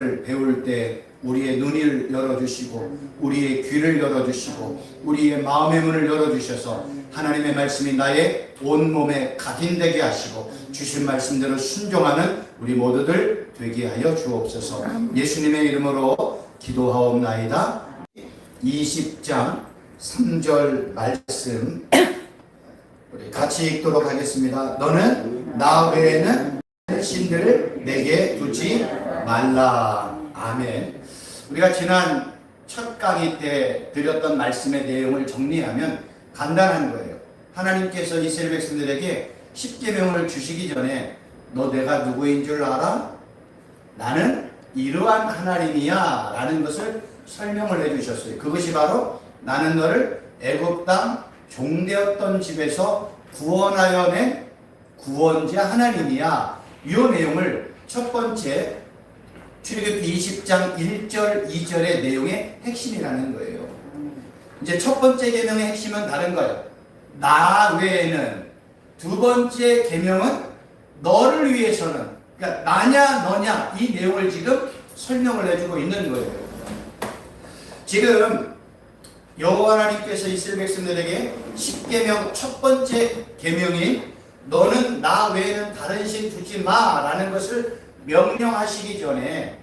배울 때 우리의 눈을 열어주시고 우리의 귀를 열어주시고 우리의 마음의 문을 열어주셔서 하나님의 말씀이 나의 온몸에 각인되게 하시고 주신 말씀대로 순종하는 우리 모두들 되게 하여 주옵소서. 예수님의 이름으로 기도하옵나이다. 20장 3절 말씀 우리 같이 읽도록 하겠습니다. 너는 나 외에는 신들을 내게 두지 말라. 아멘. 우리가 지난 첫 강의 때 드렸던 말씀의 내용을 정리하면 간단한 거예요. 하나님께서 이스라엘 백성들에게 십계명을 주시기 전에 너 내가 누구인 줄 알아? 나는 이러한 하나님이야 라는 것을 설명을 해주셨어요. 그것이 바로 나는 너를 애굽 땅 종되었던 집에서 구원하여 낸 구원자 하나님이야. 이 내용을 첫 번째 출애굽기 20장 1절 2절의 내용의 핵심이라는 거예요. 이제 첫 번째 계명의 핵심은 다른 거예요. 나 외에는. 두 번째 계명은 너를 위해서는. 그러니까 나냐 너냐 이 내용을 지금 설명을 해주고 있는 거예요. 지금 여호와 하나님께서 이스라엘 백성들에게 십계명 첫 번째 계명인 너는 나 외에는 다른 신 두지 마 라는 것을 명령하시기 전에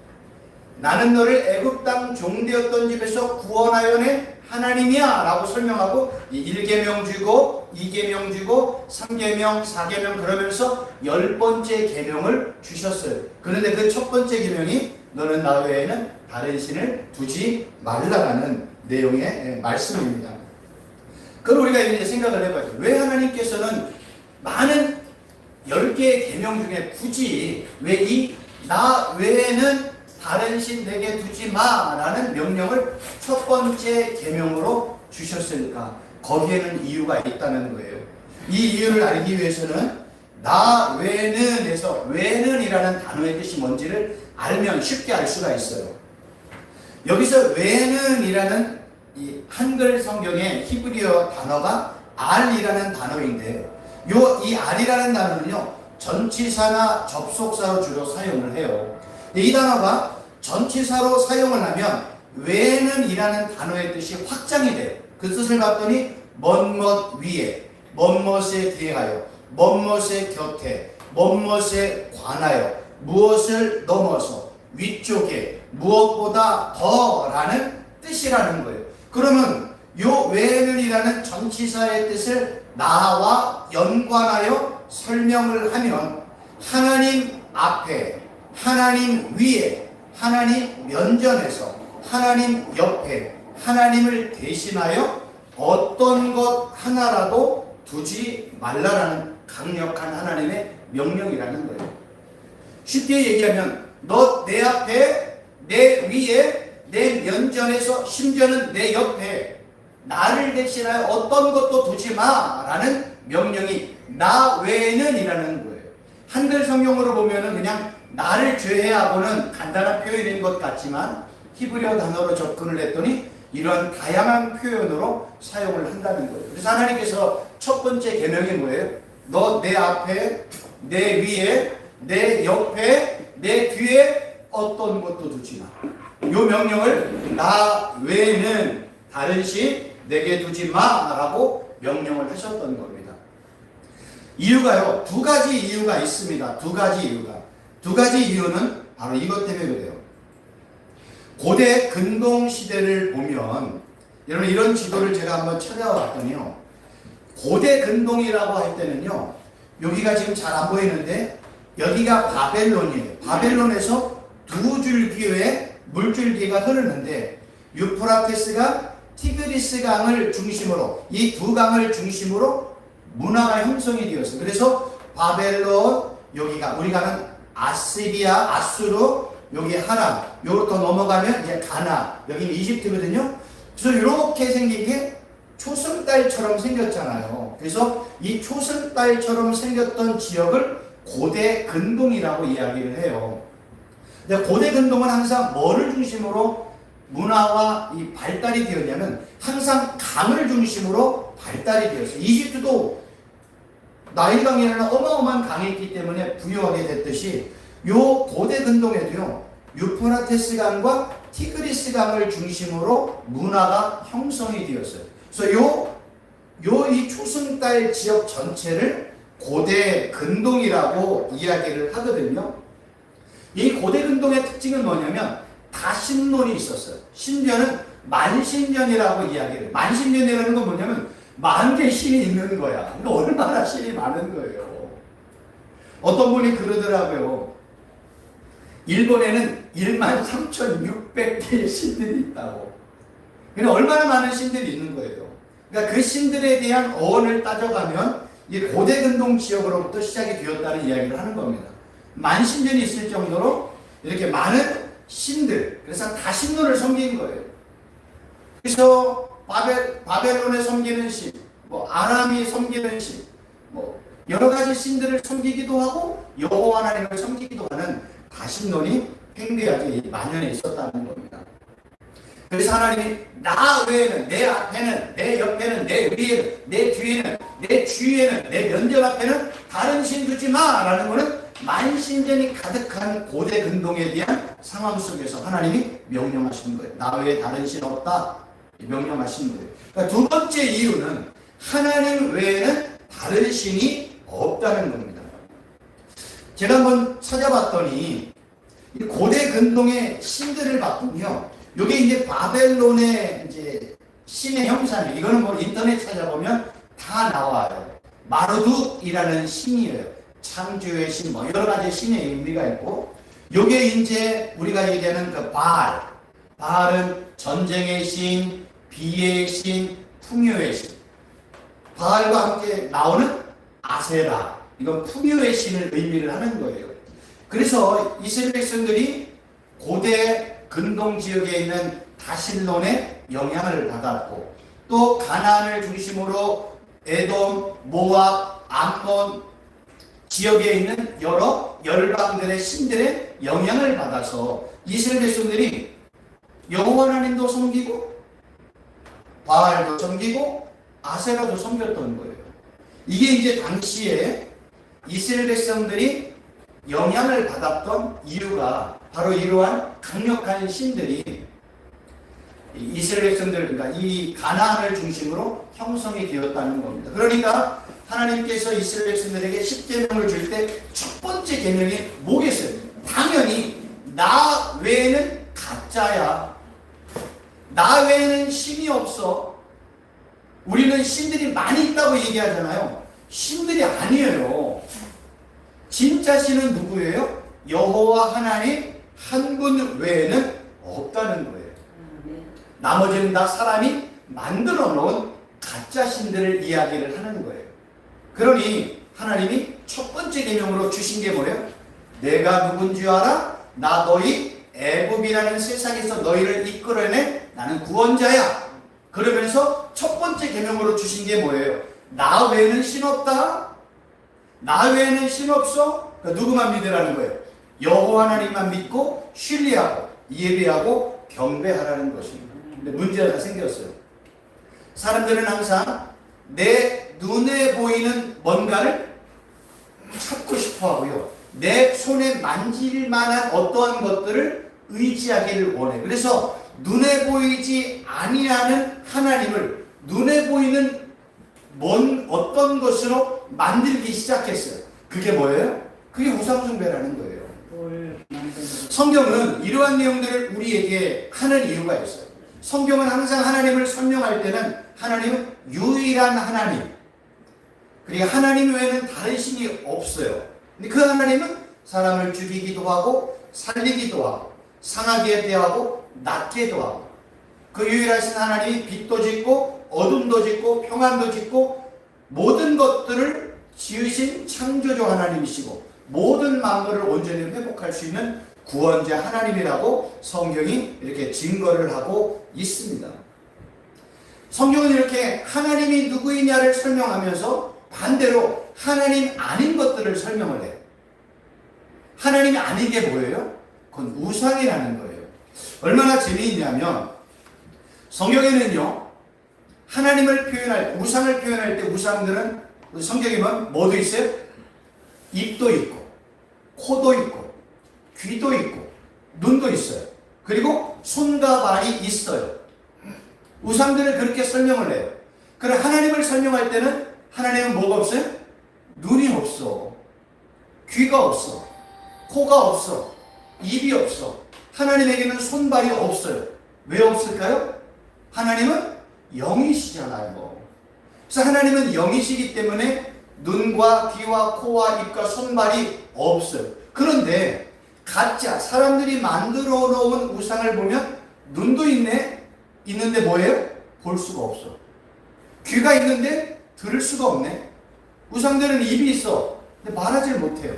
나는 너를 애굽 땅 종되었던 집에서 구원하여 낸 하나님이야 라고 설명하고 1계명 주고 2계명 주고 3계명 4계명 그러면서 10번째 계명을 주셨어요. 그런데 그 첫 번째 계명이 너는 나 외에는 다른 신을 두지 말라라는 내용의 말씀입니다. 그럼 우리가 이제 생각을 해봐요. 왜 하나님께서는 많은 10개의 계명 중에 굳이 왜 이 나 외에는 다른 신 내게 두지 마라는 명령을 첫 번째 계명으로 주셨을까? 거기에는 이유가 있다는 거예요. 이 이유를 알기 위해서는 나 외에는 에서 외는이라는 단어의 뜻이 뭔지를 알면 쉽게 알 수가 있어요. 여기서 외는이라는 이 한글 성경의 히브리어 단어가 알이라는 단어인데 이 알이라는 단어는요 전치사나 접속사로 주로 사용을 해요. 이 단어가 전치사로 사용을 하면 외는이라는 단어의 뜻이 확장이 돼요. 그 뜻을 봤더니 멋멋 위에, 멋멋에 대하여, 멋멋의 곁에, 멋멋에 관하여, 무엇을 넘어서, 위쪽에, 무엇보다 더라는 뜻이라는 거예요. 그러면 요 외는이라는 전치사의 뜻을 나와 연관하여 설명을 하면 하나님 앞에, 하나님 위에, 하나님 면전에서, 하나님 옆에, 하나님을 대신하여 어떤 것 하나라도 두지 말라라는 강력한 하나님의 명령이라는 거예요. 쉽게 얘기하면 너 내 앞에, 내 위에, 내 면전에서, 심지어는 내 옆에 나를 대신하여 어떤 것도 두지 마라는 명령이 나 외에는 이라는 거예요. 한글 성경으로 보면은 그냥 나를 제외하고는 간단한 표현인 것 같지만 히브리어 단어로 접근을 했더니 이런 다양한 표현으로 사용을 한다는 거예요. 그래서 하나님께서 첫 번째 계명이 뭐예요? 너 내 앞에, 내 위에, 내 옆에, 내 뒤에 어떤 것도 두지 마. 이 명령을 나 외에는 다른 신 내게 두지 마라고 명령을 하셨던 겁니다. 이유가요. 두 가지 이유가 있습니다. 두 가지 이유는 바로 이것 때문에 그래요. 고대 근동 시대를 보면 여러분 이런 지도를 제가 한번 찾아왔더니요. 고대 근동이라고 할 때는요. 여기가 지금 잘 안 보이는데 여기가 바벨론이에요. 바벨론에서 두 줄기의 물줄기가 흐르는데 유프라테스가 티그리스 강을 중심으로 이 두 강을 중심으로 문화가 형성이 되었어요. 그래서 바벨론 여기가 우리가 아는 아시리아, 아수르 여기 하람, 요로 더 넘어가면 이제 가나, 여기는 이집트거든요. 그래서 이렇게 생긴 게 초승달처럼 생겼잖아요. 그래서 이 초승달처럼 생겼던 지역을 고대 근동이라고 이야기를 해요. 근데 고대 근동은 항상 뭐를 중심으로 문화와 이 발달이 되었냐면 항상 강을 중심으로 발달이 되었어요. 이집트도 나일강이라는 어마어마한 강이 있기 때문에 부유하게 됐듯이 요 고대 근동에도요 유프라테스 강과 티그리스 강을 중심으로 문화가 형성이 되었어요. 그래서 이 추승달 지역 전체를 고대 근동이라고 이야기를 하거든요. 이 고대 근동의 특징은 뭐냐면 다신론이 있었어요. 신년은 만신년이라고 이야기를. 만신년이라는 건 뭐냐면 10,000개 신이 있는 거야. 그러니까 얼마나 신이 많은 거예요. 어떤 분이 그러더라고요. 일본에는 13,600개의 신들이 있다고. 그러니까 얼마나 많은 신들이 있는 거예요. 그러니까 그 신들에 대한 어원을 따져가면 이 고대 근동 지역으로부터 시작이 되었다는 이야기를 하는 겁니다. 만신년이 있을 정도로 이렇게 많은 신들, 그래서 다신론을 섬긴 거예요. 그래서 바벨론에 섬기는 신, 아람이 섬기는 신, 여러 가지 신들을 섬기기도 하고 여호와 하나님을 섬기기도 하는 다신론이 팽배하게 만연해 있었다는 겁니다. 그래서 하나님이 나 외에는, 내 앞에는, 내 옆에는, 내 위에는, 내 뒤에는, 내 주위에는, 내 면적 앞에는 다른 신 두지 마! 라는 것은 만신전이 가득한 고대 근동에 대한 상황 속에서 하나님이 명령하시는 거예요. 나 외에 다른 신 없다. 명령하시는 거예요. 그러니까 두 번째 이유는 하나님 외에는 다른 신이 없다는 겁니다. 제가 한번 찾아봤더니 고대 근동의 신들을 봤군요. 이게 이제 바벨론의 이제 신의 형상이에요. 이거는 뭐 인터넷 찾아보면 다 나와요. 마르둑이라는 신이에요. 창조의 신, 여러 가지 신의 의미가 있고, 요게 이제 우리가 얘기하는 그 바알. 바알은 전쟁의 신, 비의 신, 풍요의 신. 바알과 함께 나오는 아세라. 이건 풍요의 신을 의미를 하는 거예요. 그래서 이스라엘 백성들이 고대 근동 지역에 있는 다신론의 영향을 받았고, 또 가나안을 중심으로 에돔, 모압, 암몬 지역에 있는 여러 열방들의 신들의 영향을 받아서 이스라엘 백성들이 여호와 하나님도 섬기고 바알도 섬기고 아세라도 섬겼던 거예요. 이게 이제 당시에 이스라엘 백성들이 영향을 받았던 이유가 바로 이러한 강력한 신들이 이스라엘 백성들, 그러니까 이 가나안을 중심으로 형성이 되었다는 겁니다. 그러니까 하나님께서 이스라엘 백성들에게 10계명을 줄 때 첫 번째 계명이 뭐겠어요? 당연히 나 외에는 가짜야. 나 외에는 신이 없어. 우리는 신들이 많이 있다고 얘기하잖아요. 신들이 아니에요. 진짜 신은 누구예요? 여호와 하나님 한 분 외에는 없다는 거예요. 나머지는 다 사람이 만들어 놓은 가짜 신들을 이야기를 하는 거예요. 그러니 하나님이 첫 번째 계명으로 주신 게 뭐예요? 내가 누군지 알아? 나 너희 애굽이라는 세상에서 너희를 이끌어내 나는 구원자야. 그러면서 첫 번째 계명으로 주신 게 뭐예요? 나 외에는 신 없다. 나 외에는 신 없어. 그러니까 누구만 믿으라는 거예요? 여호와 하나님만 믿고 신뢰하고 예배하고 경배하라는 것입니다. 근데 문제가 생겼어요. 사람들은 항상 내 눈에 보이는 뭔가를 찾고 싶어 하고요. 내 손에 만질 만한 어떠한 것들을 의지하기를 원해. 그래서 눈에 보이지 아니하는 하나님을 눈에 보이는 어떤 것으로 만들기 시작했어요. 그게 뭐예요? 그게 우상숭배라는 거예요. 성경은 이러한 내용들을 우리에게 하는 이유가 있어요. 성경은 항상 하나님을 설명할 때는 하나님은 유일한 하나님, 그리고 하나님 외에는 다른 신이 없어요. 근데 그 하나님은 사람을 죽이기도 하고 살리기도 하고 상하게 대하고 낫게도 하고, 그 유일하신 하나님이 빛도 짓고 어둠도 짓고 평안도 짓고 모든 것들을 지으신 창조주 하나님이시고 모든 만물을 온전히 회복할 수 있는 구원자 하나님이라고 성경이 이렇게 증거를 하고 있습니다. 성경은 이렇게 하나님이 누구이냐를 설명하면서 반대로 하나님 아닌 것들을 설명을 해요. 하나님이 아닌 게 뭐예요? 그건 우상이라는 거예요. 얼마나 재미있냐면 성경에는요, 하나님을 표현할, 우상을 표현할 때 우상들은 성경에 보면 뭐도 있어요? 입도 있고 코도 있고 귀도 있고 눈도 있어요. 그리고 손과 발이 있어요. 우상들을 그렇게 설명을 해요. 그럼 하나님을 설명할 때는 하나님은 뭐가 없어요? 눈이 없어. 귀가 없어. 코가 없어. 입이 없어. 하나님에게는 손발이 없어요. 왜 없을까요? 하나님은 영이시잖아요. 그래서 하나님은 영이시기 때문에 눈과 귀와 코와 입과 손발이 없어요. 그런데 가짜 사람들이 만들어 놓은 우상을 보면 눈도 있는데 뭐예요? 볼 수가 없어. 귀가 있는데 들을 수가 없네. 우상들은 입이 있어. 근데 말하지를 못해요.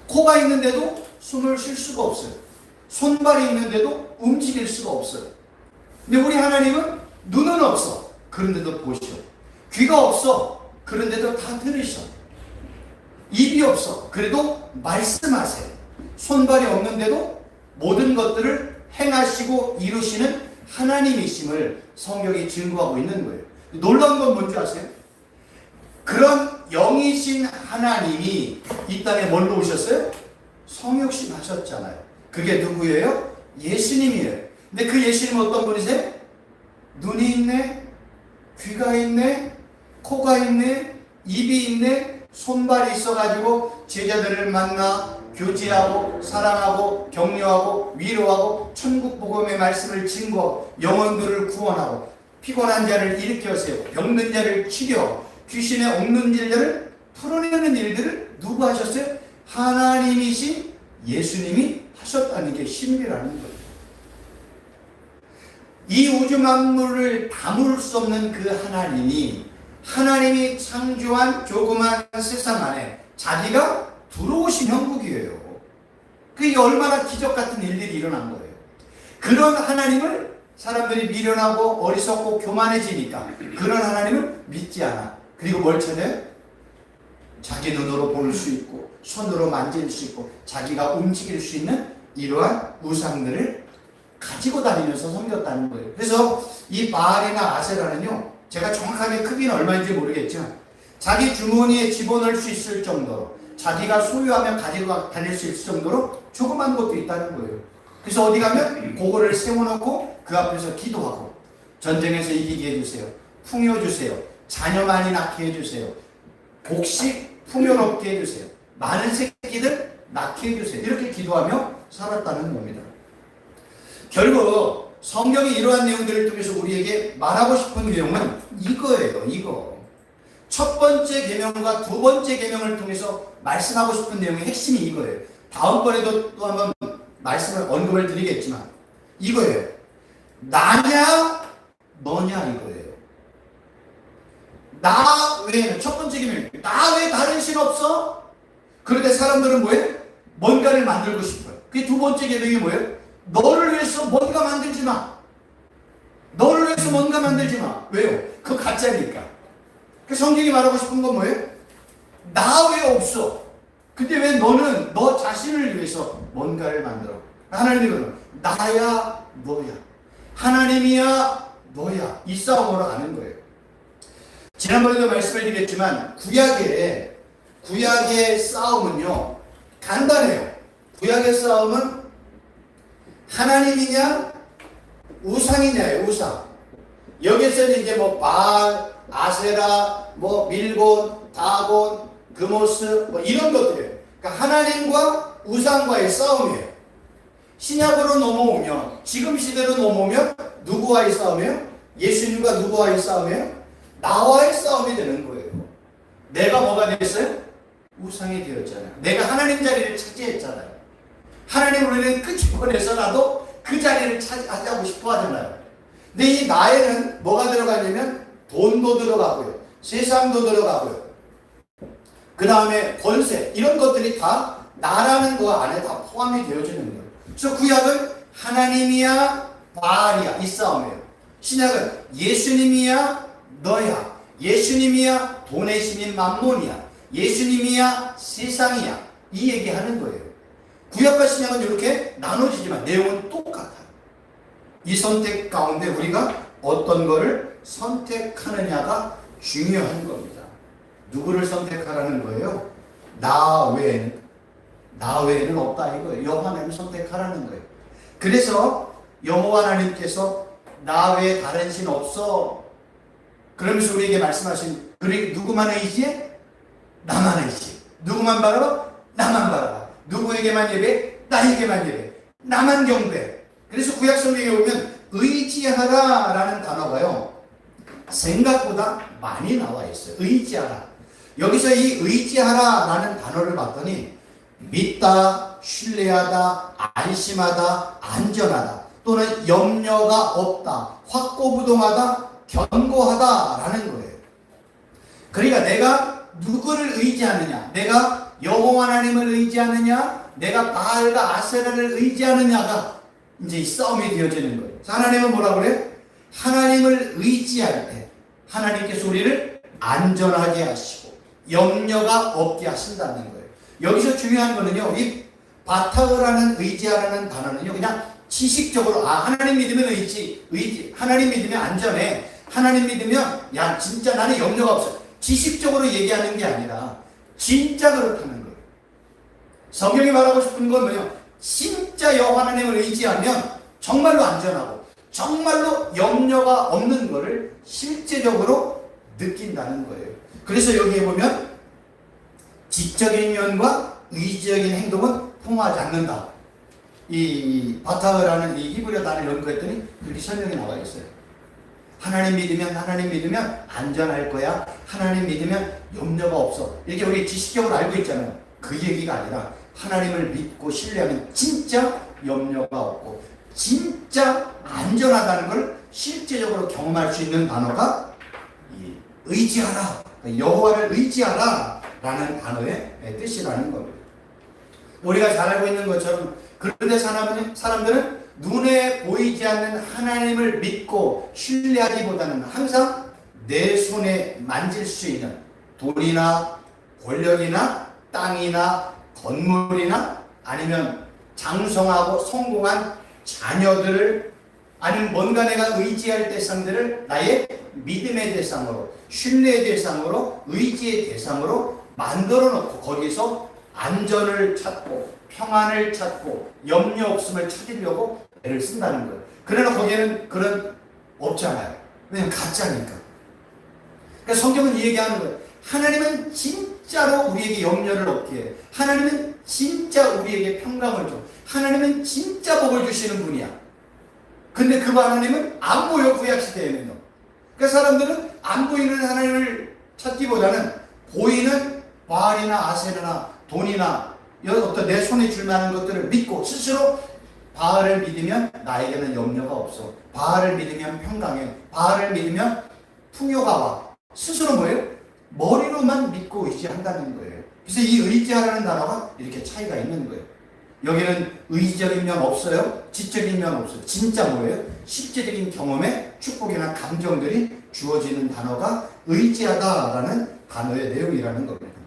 코가 있는데도 숨을 쉴 수가 없어요. 손발이 있는데도 움직일 수가 없어요. 근데 우리 하나님은 눈은 없어. 그런데도 보셔. 귀가 없어. 그런데도 다 들으셔. 입이 없어. 그래도 말씀하세요. 손발이 없는데도 모든 것들을 행하시고 이루시는 하나님이심을 성경이 증거하고 있는 거예요. 놀라운 건 뭔지 아세요? 그런 영이신 하나님이 이 땅에 뭘로 오셨어요? 성육신 하셨잖아요. 그게 누구예요? 예수님이에요. 근데 그 예수님은 어떤 분이세요? 눈이 있네, 귀가 있네, 코가 있네, 입이 있네, 손발이 있어가지고 제자들을 만나 교제하고 사랑하고 격려하고 위로하고 천국 복음의 말씀을 증거하고 영혼들을 구원하고 피곤한 자를 일으켜세요. 병든 자를 치료, 귀신의 옥는 일들을 풀어내는 일들을 누가 하셨어요? 하나님이신 예수님이 하셨다는 게 신비라는 거예요. 이 우주 만물을 담을 수 없는 그 하나님이 창조한 조그만 세상 안에 자기가 들어오신 형국이에요. 그게 얼마나 기적 같은 일들이 일어난 거예요. 그런 하나님을 사람들이 미련하고 어리석고 교만해지니까 그런 하나님을 믿지 않아. 그리고 뭘 찾아요? 자기 눈으로 볼 수 있고 손으로 만질 수 있고 자기가 움직일 수 있는 이러한 우상들을 가지고 다니면서 섬겼다는 거예요. 그래서 이 바알이나 아세라는요, 제가 정확하게 크기는 얼마인지 모르겠지만 자기 주머니에 집어넣을 수 있을 정도로 자기가 소유하며 가지고 다닐 수 있을 정도로 조그만 것도 있다는 거예요. 그래서 어디 가면 그거를 세워놓고 그 앞에서 기도하고 전쟁에서 이기게 해주세요. 풍요 주세요. 자녀 많이 낳게 해주세요. 복식 풍요롭게 해주세요. 많은 새끼들 낳게 해주세요. 이렇게 기도하며 살았다는 겁니다. 결국 성경이 이러한 내용들을 통해서 우리에게 말하고 싶은 내용은 이거예요. 이거. 첫 번째 계명과 두 번째 계명을 통해서 말씀하고 싶은 내용의 핵심이 이거예요. 다음번에도 또 한번 말씀을 언급을 드리겠지만 이거예요. 나냐 너냐 이거예요. 나 외에는 첫 번째 계명, 나 외에 다른 신 없어? 그런데 사람들은 뭐예요? 뭔가를 만들고 싶어요. 그게 두 번째 계명이 뭐예요? 너를 위해서 뭔가 만들지 마. 너를 위해서 뭔가 만들지 마. 왜요? 그거 가짜니까. 그 성경이 말하고 싶은 건 뭐예요? 나 왜 없어? 근데 왜 너는 너 자신을 위해서 뭔가를 만들어? 하나님은 나야 너야. 하나님이야 너야. 이 싸움으로 가는 거예요. 지난번에도 말씀을 드렸지만 구약의 싸움은요 간단해요. 구약의 싸움은 하나님이냐 우상이냐예요. 우상. 여기서는 이제 뭐 바알, 아세라, 뭐 밀곤, 다곤, 그모스 뭐 이런 것들이에요. 그러니까 하나님과 우상과의 싸움이에요. 신약으로 넘어오면 지금 시대로 넘어오면 누구와의 싸움이에요? 예수님과 누구와의 싸움이에요? 나와의 싸움이 되는 거예요. 내가 뭐가 됐어요? 우상이 되었잖아요. 내가 하나님 자리를 차지했잖아요. 하나님을 우리는 끄집어내서라도 그 자리를 차지하고 싶어 하잖아요. 근데 이 나에는 뭐가 들어가냐면 돈도 들어가고요. 세상도 들어가고요. 그 다음에 권세 이런 것들이 다 나라는 거 안에 다 포함이 되어지는 거예요. 그래서 구약은 하나님이야 바알이야 이 싸움이에요. 신약은 예수님이야 너야. 예수님이야 돈의 신인 맘몬이야. 예수님이야 세상이야. 이 얘기하는 거예요. 구약과 신약은 이렇게 나눠지지만 내용은 똑같아요. 이 선택 가운데 우리가 어떤 거를 선택하느냐가 중요한 겁니다. 누구를 선택하라는 거예요? 나 외에는 나 외에는 없다 이거예요. 여호와 하나님을 선택하라는 거예요. 그래서 여호와 하나님께서 나 외에 다른 신 없어. 그러면서 우리에게 말씀하신, 그리 누구만 의지해? 나만 의지해. 누구만 바라봐? 나만 바라봐. 누구에게만 예배? 나에게만 예배. 나만 경배. 그래서 구약 성경에 보면 의지하라 라는 단어가요, 생각보다 많이 나와 있어요. 의지하라. 여기서 이 의지하라 라는 단어를 봤더니 믿다, 신뢰하다, 안심하다, 안전하다, 또는 염려가 없다, 확고부동하다, 견고하다 라는 거예요. 그러니까 내가 누구를 의지하느냐, 내가 여호와 하나님을 의지하느냐, 내가 바알과 아세라를 의지하느냐가 이제 이 싸움이 되어지는 거예요. 하나님은 뭐라 그래요? 하나님을 의지할 때 하나님께서 우리를 안전하게 하시고 염려가 없게 하신다는 거예요. 여기서 중요한 거는요, 이 바타흐라는 의지하라는 단어는요, 그냥 지식적으로 하나님 믿으면 의지, 하나님 믿으면 안전해, 하나님 믿으면 야 진짜 나는 염려가 없어, 지식적으로 얘기하는 게 아니라 진짜 그렇다는 거예요. 성경이 말하고 싶은 건 뭐예요? 진짜 여호와 하나님을 의지하면 정말로 안전하고 정말로 염려가 없는 것을 실제적으로 느낀다는 거예요. 그래서 여기에 보면 지적인 면과 의지적인 행동은 통하지 않는다. 이 바타흐라는 이 히브리어 단어를 연구했더니 그렇게 설명이 나와 있어요. 하나님 믿으면 안전할 거야. 하나님 믿으면 염려가 없어. 이렇게 우리 지식적으로 알고 있잖아요. 그 얘기가 아니라 하나님을 믿고 신뢰하면 진짜 염려가 없고 진짜 안전하다는 걸 실제적으로 경험할 수 있는 단어가 이 의지하라, 여호와를 의지하라 라는 단어의 뜻이라는 겁니다. 우리가 잘 알고 있는 것처럼 그런데 사람들은 눈에 보이지 않는 하나님을 믿고 신뢰하기보다는 항상 내 손에 만질 수 있는 돈이나 권력이나 땅이나 건물이나 아니면 장성하고 성공한 자녀들을, 아니면 뭔가 내가 의지할 대상들을 나의 믿음의 대상으로, 신뢰의 대상으로, 의지의 대상으로 만들어 놓고 거기서 안전을 찾고 평안을 찾고 염려 없음을 찾으려고 애를 쓴다는 거예요. 그러나 거기에는 그런 없잖아요. 왜냐하면 가짜니까. 그러니까 성경은 이 얘기하는 거예요. 하나님은 진짜로 우리에게 염려를 없게 해요. 하나님은 진짜 우리에게 평강을 줘. 하나님은 진짜 복을 주시는 분이야. 근데 그 하나님은 안 보여, 구약시대에는요. 그러니까 사람들은 안 보이는 하나님을 찾기보다는 보이는 바알이나 아세라나 돈이나 어떤 내 손에 줄 만한 것들을 믿고 스스로 바알을 믿으면 나에게는 염려가 없어. 바알을 믿으면 평강해. 바알을 믿으면 풍요가 와. 스스로 뭐예요? 머리로만 믿고 의지한다는 거예요. 그래서 이 의지하라는 단어가 이렇게 차이가 있는 거예요. 여기는 의지적인 면 없어요. 지적인 면 없어요. 진짜 뭐예요? 실제적인 경험에 축복이나 감정들이 주어지는 단어가 의지하다라는 단어의 내용이라는 겁니다.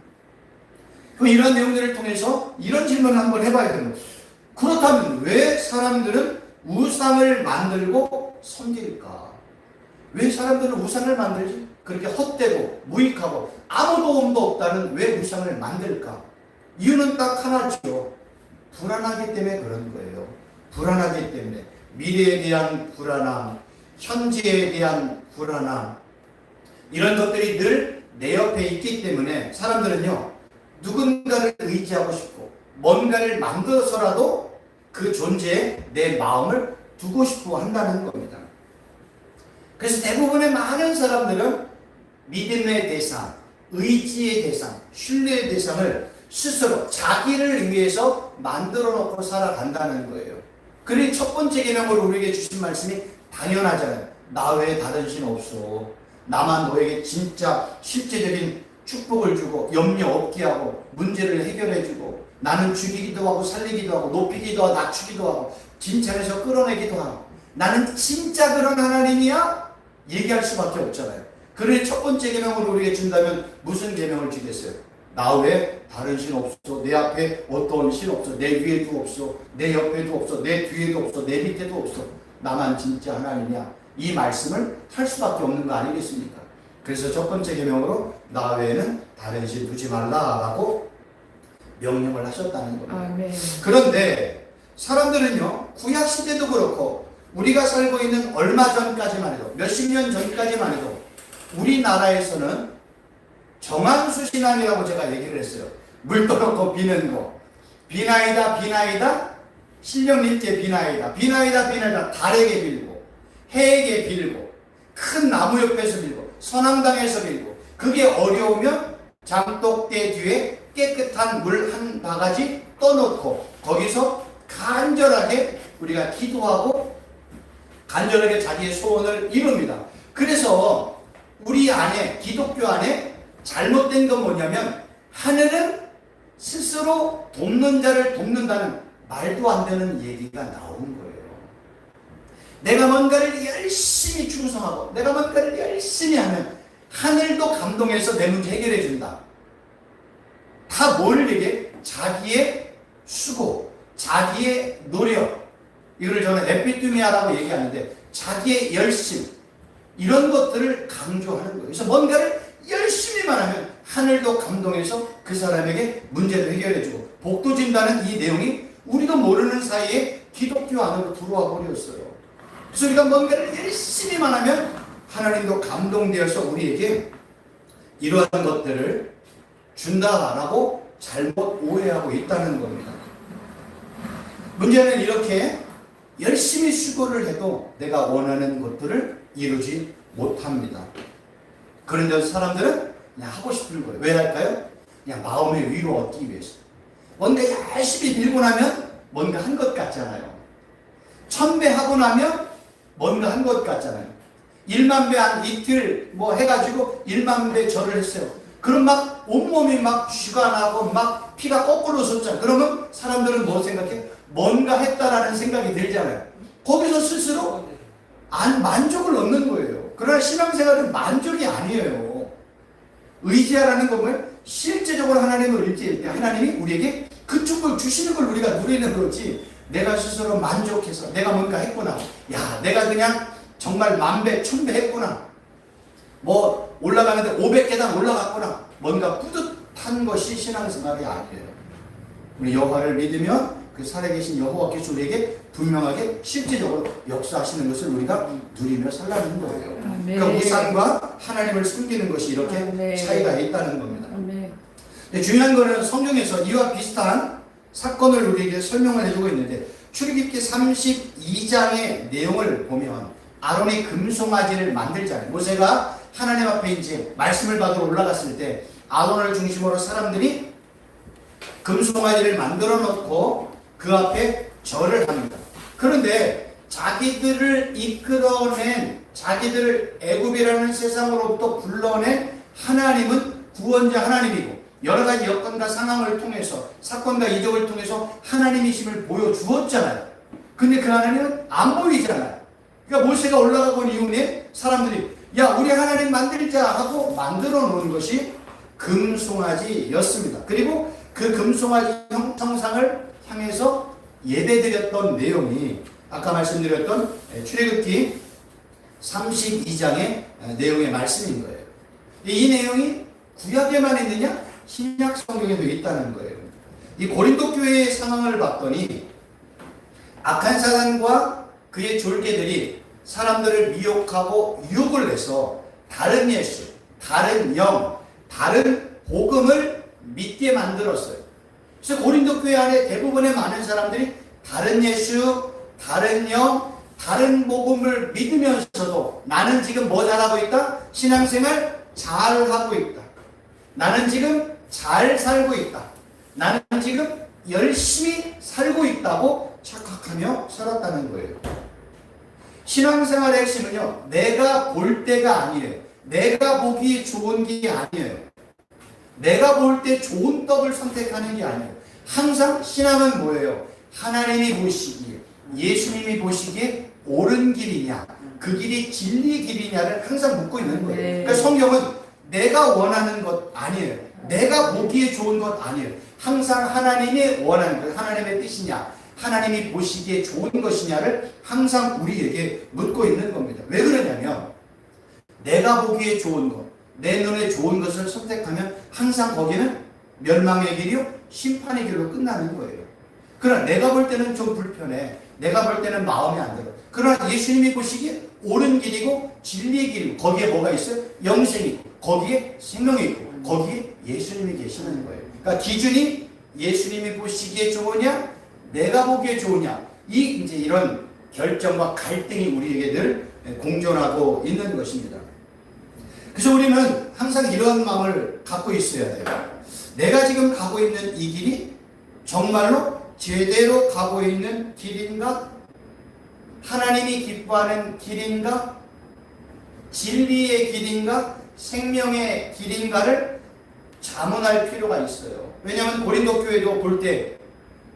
그럼 이런 내용들을 통해서 이런 질문을 한번 해봐야 되는 거예요. 그렇다면 왜 사람들은 우상을 만들고 섬길까? 왜 사람들은 우상을 만들지? 그렇게 헛되고 무익하고 아무 도움도 없다는 왜 우상을 만들까? 이유는 딱 하나죠. 불안하기 때문에 그런 거예요. 불안하기 때문에. 미래에 대한 불안함, 현재에 대한 불안함, 이런 것들이 늘 내 옆에 있기 때문에 사람들은요, 누군가를 의지하고 싶고 뭔가를 만들어서라도 그 존재에 내 마음을 두고 싶어 한다는 겁니다. 그래서 대부분의 많은 사람들은 믿음의 대상, 의지의 대상, 신뢰의 대상을 스스로 자기를 위해서 만들어 놓고 살아간다는 거예요. 그러니 첫 번째 계명으로 우리에게 주신 말씀이 당연하잖아요. 나 외에 다른 신 없어. 나만 너에게 진짜 실제적인 축복을 주고 염려 없게 하고 문제를 해결해 주고 나는 죽이기도 하고 살리기도 하고 높이기도 하고 낮추기도 하고 진창에서 끌어내기도 하고 나는 진짜 그런 하나님이야? 얘기할 수밖에 없잖아요. 그러니 첫 번째 계명을 우리에게 준다면 무슨 계명을 주겠어요? 나 외에 다른 신 없어. 내 앞에 어떤 신 없어. 내 위에도 없어. 내 옆에도 없어. 내 뒤에도 없어. 내 밑에도 없어. 나만 진짜 하나님이야. 이 말씀을 할 수밖에 없는 거 아니겠습니까? 그래서 첫 번째 계명으로 나 외에는 다른 신 두지 말라라고 명령을 하셨다는 겁니다. 아멘. 그런데 사람들은요, 구약 시대도 그렇고 우리가 살고 있는 얼마 전까지만 해도, 몇십 년 전까지만 해도 우리나라에서는 정한수 신앙이라고 제가 얘기를 했어요. 물 떠놓고 비는 거, 비나이다 비나이다, 신령님께 비나이다 비나이다 비나이다, 달에게 빌고 해에게 빌고 큰 나무 옆에서 빌고 선앙당에서 빌고, 그게 어려우면 장독대 뒤에 깨끗한 물 한 바가지 떠놓고 거기서 간절하게 우리가 기도하고 간절하게 자기의 소원을 이룹니다. 그래서 우리 안에, 기독교 안에 잘못된 건 뭐냐면, 하늘은 스스로 돕는 자를 돕는다는 말도 안 되는 얘기가 나온 거예요. 내가 뭔가를 열심히 충성하고 내가 뭔가를 열심히 하면 하늘도 감동해서 내 문제 해결해 준다. 다 뭘 얘기해? 자기의 수고, 자기의 노력, 이걸 저는 에피투미아라고 얘기하는데, 자기의 열심, 이런 것들을 강조하는 거예요. 그래서 뭔가를 열심히만 하면 하늘도 감동해서 그 사람에게 문제를 해결해주고 복도 준다는 이 내용이 우리도 모르는 사이에 기독교 안으로 들어와 버렸어요. 그래서 우리가 뭔가를 열심히만 하면 하나님도 감동되어서 우리에게 이러한 것들을 준다라고 잘못 오해하고 있다는 겁니다. 문제는 이렇게 열심히 수고를 해도 내가 원하는 것들을 이루지 못합니다. 그런데 사람들은 그냥 하고 싶은 거예요. 왜 할까요? 그냥 마음의 위로 얻기 위해서. 뭔가 열심히 빌고 나면 뭔가 한 것 같잖아요. 1000배 하고 나면 뭔가 한 것 같잖아요. 1만 배 한 이틀 뭐 해가지고 1만 배 절을 했어요. 그럼 막 온몸이 막 쥐가 나고 막 피가 거꾸로 솟잖아요. 그러면 사람들은 뭐 생각해? 뭔가 했다라는 생각이 들잖아요. 거기서 스스로 만족을 얻는 거예요. 그러나 신앙생활은 만족이 아니에요. 의지하라는 건 뭐예요? 실제적으로 하나님을 의지할 때 하나님이 우리에게 그 축복을 주시는 걸 우리가 누리는 거지, 내가 스스로 만족해서 내가 뭔가 했구나, 야 내가 그냥 정말 1000배 1000배 했구나, 뭐 올라가는데 500계단 올라갔구나, 뭔가 뿌듯한 것이 신앙생활이 아니에요. 우리 여호와를 믿으면 그 살아계신 여호와께서 우리에게 분명하게 실제적으로 역사하시는 것을 우리가 누리며 살라는 거예요. 그러니까 우상과 하나님을 숨기는 것이 이렇게 차이가 있다는 겁니다. 근데 중요한 거는 성경에서 이와 비슷한 사건을 우리에게 설명을 해주고 있는데, 출애굽기 32장의 내용을 보면 아론이 금송아지를 만들잖아요. 모세가 하나님 앞에 이제 말씀을 받으러 올라갔을 때 아론을 중심으로 사람들이 금송아지를 만들어 놓고 그 앞에 절을 합니다. 그런데 자기들을 이끌어낸, 자기들을 애굽이라는 세상으로부터 불러낸 하나님은 구원자 하나님이고, 여러 가지 여건과 상황을 통해서, 사건과 이적을 통해서 하나님이심을 보여주었잖아요. 근데 그 하나님은 안 보이잖아요. 그러니까 모세가 올라가고 이후에 사람들이 야 우리 하나님 만들자 하고 만들어 놓은 것이 금송아지였습니다. 그리고 그 금송아지 형상을 향해서 예배드렸던 내용이 아까 말씀드렸던 출애굽기 32장의 내용의 말씀인 거예요. 이 내용이 구약에만 있느냐? 신약 성경에도 있다는 거예요. 이 고린도 교회의 상황을 봤더니 악한 사단과 그의 졸개들이 사람들을 미혹하고 유혹을 해서 다른 예수, 다른 영, 다른 복음을 믿게 만들었어요. 그래서 고린도 교회 안에 대부분의 많은 사람들이 다른 예수, 다른 영, 다른 복음을 믿으면서도 나는 지금 뭐 잘하고 있다? 신앙생활 잘하고 있다. 나는 지금 잘 살고 있다. 나는 지금 열심히 살고 있다고 착각하며 살았다는 거예요. 신앙생활의 핵심은요, 내가 볼 때가 아니에요. 내가 보기 좋은 게 아니에요. 내가 볼 때 좋은 떡을 선택하는 게 아니에요. 항상 신앙은 뭐예요? 하나님이 보시기에, 예수님이 보시기에 옳은 길이냐, 그 길이 진리 길이냐를 항상 묻고 있는 거예요. 그러니까 성경은 내가 원하는 것 아니에요. 내가 보기에 좋은 것 아니에요. 항상 하나님이 원하는 것, 하나님의 뜻이냐, 하나님이 보시기에 좋은 것이냐를 항상 우리에게 묻고 있는 겁니다. 왜 그러냐면 내가 보기에 좋은 것, 내 눈에 좋은 것을 선택하면 항상 거기는 멸망의 길이요? 심판의 길로 끝나는 거예요. 그러나 내가 볼 때는 좀 불편해. 내가 볼 때는 마음에 안 들어. 그러나 예수님이 보시기에 옳은 길이고 진리의 길이고 거기에 뭐가 있어요? 영생이 있고 거기에 생명이 있고 거기에 예수님이 계시는 거예요. 그러니까 기준이 예수님이 보시기에 좋으냐 내가 보기에 좋으냐 이제 이런 결정과 갈등이 우리에게 늘 공존하고 있는 것입니다. 그래서 우리는 항상 이런 마음을 갖고 있어야 돼요. 내가 지금 가고 있는 이 길이 정말로 제대로 가고 있는 길인가? 하나님이 기뻐하는 길인가? 진리의 길인가? 생명의 길인가를 자문할 필요가 있어요. 왜냐하면 고린도 교회도 볼 때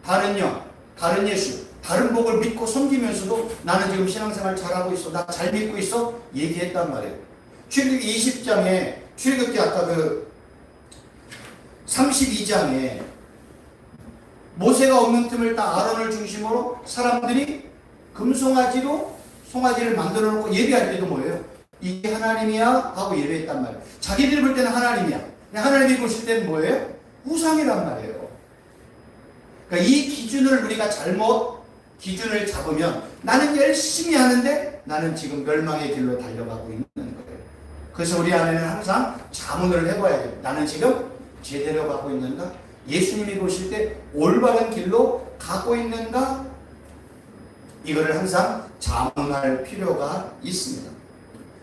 다른 영, 다른 예수, 다른 복을 믿고 섬기면서도 나는 지금 신앙생활 잘하고 있어, 나 잘 믿고 있어 얘기했단 말이에요. 출애굽기 20장에 출애굽기 아까 그 32장에 모세가 없는 틈을 딱 아론을 중심으로 사람들이 금송아지로 송아지를 만들어 놓고 예배할 때도 뭐예요? 이게 하나님이야 하고 예배했단 말이에요. 자기들이 볼 때는 하나님이야. 하나님이 보실 때는 뭐예요? 우상이란 말이에요. 그러니까 이 기준을 우리가 잘못 기준을 잡으면 나는 열심히 하는데 나는 지금 멸망의 길로 달려가고 있는 거예요. 그래서 우리 안에는 항상 자문을 해봐야 돼요. 나는 지금 제대로 가고 있는가? 예수님이 보실 때 올바른 길로 가고 있는가? 이거를 항상 자문할 필요가 있습니다.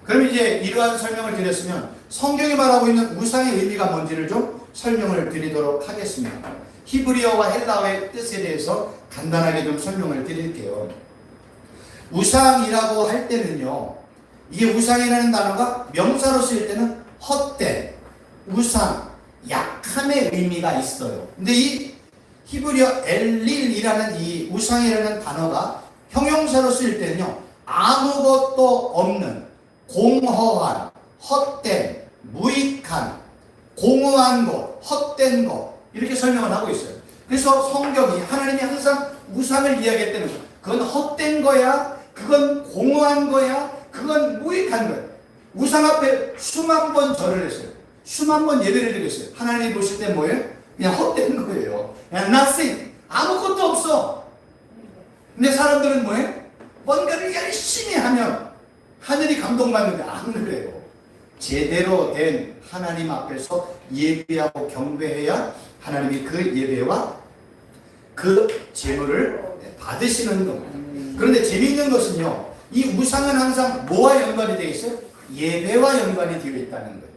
그럼 이제 이러한 설명을 드렸으면 성경이 말하고 있는 우상의 의미가 뭔지를 좀 설명을 드리도록 하겠습니다. 히브리어와 헬라어의 뜻에 대해서 간단하게 좀 설명을 드릴게요. 우상이라고 할 때는요, 이게 우상이라는 단어가 명사로 쓰일 때는 헛된, 우상, 약함의 의미가 있어요. 근데 이 히브리어 엘릴이라는 이 우상이라는 단어가 형용사로 쓰일 때는요, 아무것도 없는, 공허한, 헛된, 무익한, 공허한 것, 헛된 것, 이렇게 설명을 하고 있어요. 그래서 성경이 하나님이 항상 우상을 이야기할 때는 그건 헛된 거야, 그건 공허한 거야, 그건 무익한 거야. 우상 앞에 수만 번 절을 했어요. 수만 번 예배를 드렸어요. 하나님이 보실 때 뭐예요? 그냥 헛된 거예요. 그냥 nothing. 아무것도 없어. 근데 사람들은 뭐예요? 뭔가를 열심히 하면 하늘이 감동받는데 안 그래요. 제대로 된 하나님 앞에서 예배하고 경배해야 하나님이 그 예배와 그 제물을 받으시는 겁니다. 그런데 재미있는 것은요, 이 우상은 항상 뭐와 연관이 되어 있어요? 예배와 연관이 되어 있다는 거예요.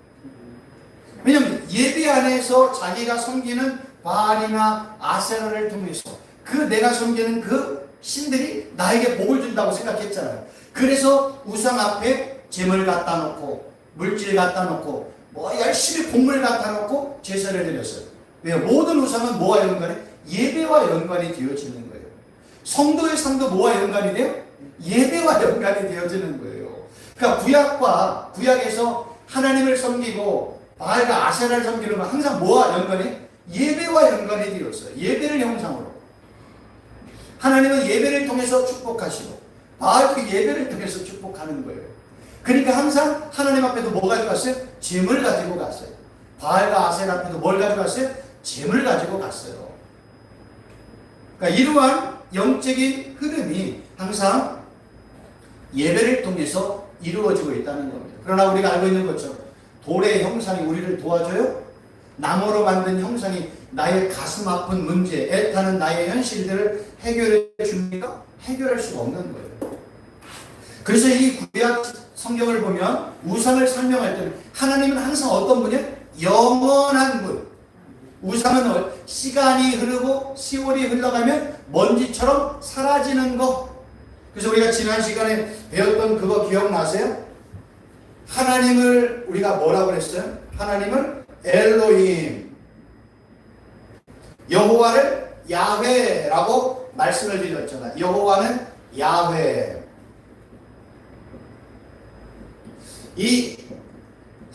왜냐하면 예배 안에서 자기가 섬기는 바알이나 아세라를 통해서 그 내가 섬기는 그 신들이 나에게 복을 준다고 생각했잖아요. 그래서 우상 앞에 재물 갖다 놓고 물질 갖다 놓고 뭐 열심히 곡물 갖다 놓고 제사를 드렸어요. 왜요? 모든 우상은 뭐와 연관해? 예배와 연관이 되어지는 거예요. 성도의 삶도 뭐와 연관이 돼요? 예배와 연관이 되어지는 거예요. 그러니까 구약에서 하나님을 섬기고 바알과 아세라를 섬기는 건 항상 뭐와 연관해? 예배와 연관이 되었어요. 예배를 형상으로. 하나님은 예배를 통해서 축복하시고 바알도 예배를 통해서 축복하는 거예요. 그러니까 항상 하나님 앞에도 뭐 가지고 갔어요? 재물 가지고 갔어요. 바알과 아세라 앞에도 뭘 가지고 갔어요? 재물 가지고 갔어요. 그러니까 이러한 영적인 흐름이 항상 예배를 통해서 이루어지고 있다는 겁니다. 그러나 우리가 알고 있는 것처럼 돌의 형상이 우리를 도와줘요? 나무로 만든 형상이 나의 가슴 아픈 문제, 애타는 나의 현실들을 해결해 줍니까? 해결할 수가 없는 거예요. 그래서 이 구약 성경을 보면 우상을 설명할 때는 하나님은 항상 어떤 분이에요? 영원한 분. 우상은 시간이 흐르고 세월이 흘러가면 먼지처럼 사라지는 것. 그래서 우리가 지난 시간에 배웠던 그거 기억나세요? 하나님을 우리가 뭐라고 그랬어요? 하나님을 엘로힘, 여호와를 야훼라고 말씀을 드렸잖아요. 여호와는 야훼. 이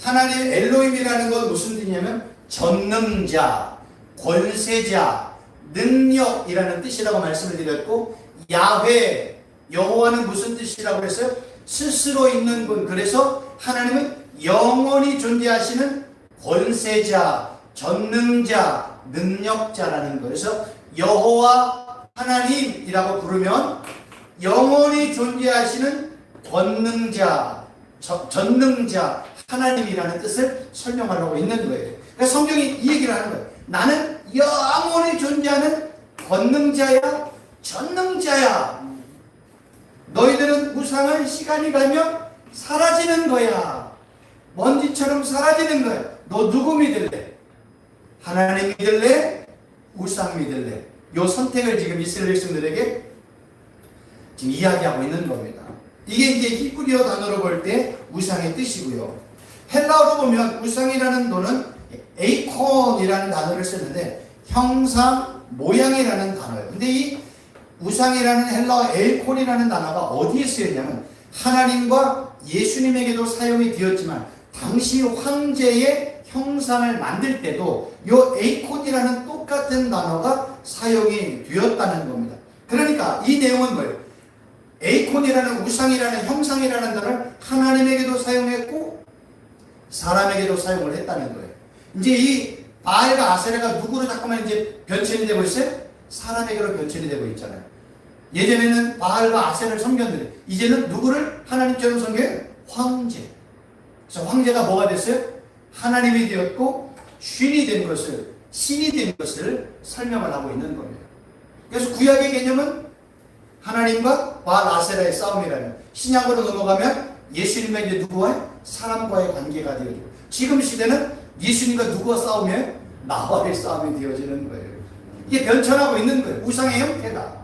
하나님 엘로힘이라는 건 무슨 뜻이냐면 전능자, 권세자, 능력이라는 뜻이라고 말씀을 드렸고, 야훼, 여호와는 무슨 뜻이라고 했어요? 스스로 있는 분. 그래서 하나님은 영원히 존재하시는 권세자, 전능자, 능력자라는 거예요. 그래서 여호와 하나님이라고 부르면 영원히 존재하시는 권능자, 전능자 하나님이라는 뜻을 설명하려고 있는 거예요. 그래서 성경이 이 얘기를 하는 거예요. 나는 영원히 존재하는 권능자야, 전능자야. 너희들은 우상은 시간이 가면 사라지는 거야. 먼지처럼 사라지는 거야. 너 누구 믿을래? 하나님 믿을래? 우상 믿을래? 요 선택을 지금 이스라엘 백성들에게 지금 이야기하고 있는 겁니다. 이게 이제 히브리어 단어로 볼 때 우상의 뜻이고요. 헬라어로 보면 우상이라는 도는 에이콘이라는 단어를 쓰는데 형상, 모양이라는 단어예요. 근데 이 우상이라는 헬라어 에이콘이라는 단어가 어디에 쓰였냐면 하나님과 예수님에게도 사용이 되었지만 당시 황제의 형상을 만들 때도 이 에이콘이라는 똑같은 단어가 사용이 되었다는 겁니다. 그러니까 이 내용은 뭐예요? 에이콘이라는 우상이라는 형상이라는 단어를 하나님에게도 사용했고 사람에게도 사용을 했다는 거예요. 이제 이 바알과 아세라가 누구로 자꾸만 이제 변천이 되고 있어요? 사람에게로 변천이 되고 있잖아요. 예전에는 바알과 아세라를 섬겼는데 이제는 누구를 하나님처럼 섬겨요? 황제. 그래서 황제가 뭐가 됐어요? 하나님이 되었고 신이 된 것을 설명을 하고 있는 겁니다. 그래서 구약의 개념은 하나님과 바알 아세라의 싸움이라면 신약으로 넘어가면 예수님과 이제 누구와요? 사람과의 관계가 되어지고 지금 시대는 예수님과 누구와 싸우면 나와의 싸움이 되어지는 거예요. 이게 변천하고 있는 거예요. 우상의 형태다.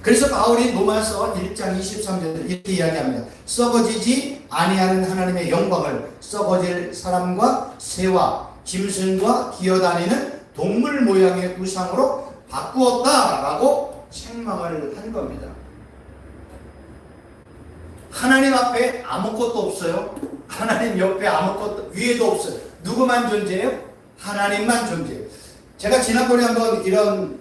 그래서 바울이 로마서 1장 23절에 이렇게 이야기합니다. 썩어지지 아니하는 하나님의 영광을 썩어질 사람과 새와 짐승과 기어다니는 동물 모양의 우상으로 바꾸었다라고 책망을 한 겁니다. 하나님 앞에 아무것도 없어요. 하나님 옆에 아무것도 위에도 없어요. 누구만 존재해요? 하나님만 존재해요. 제가 지난번에 한번 이런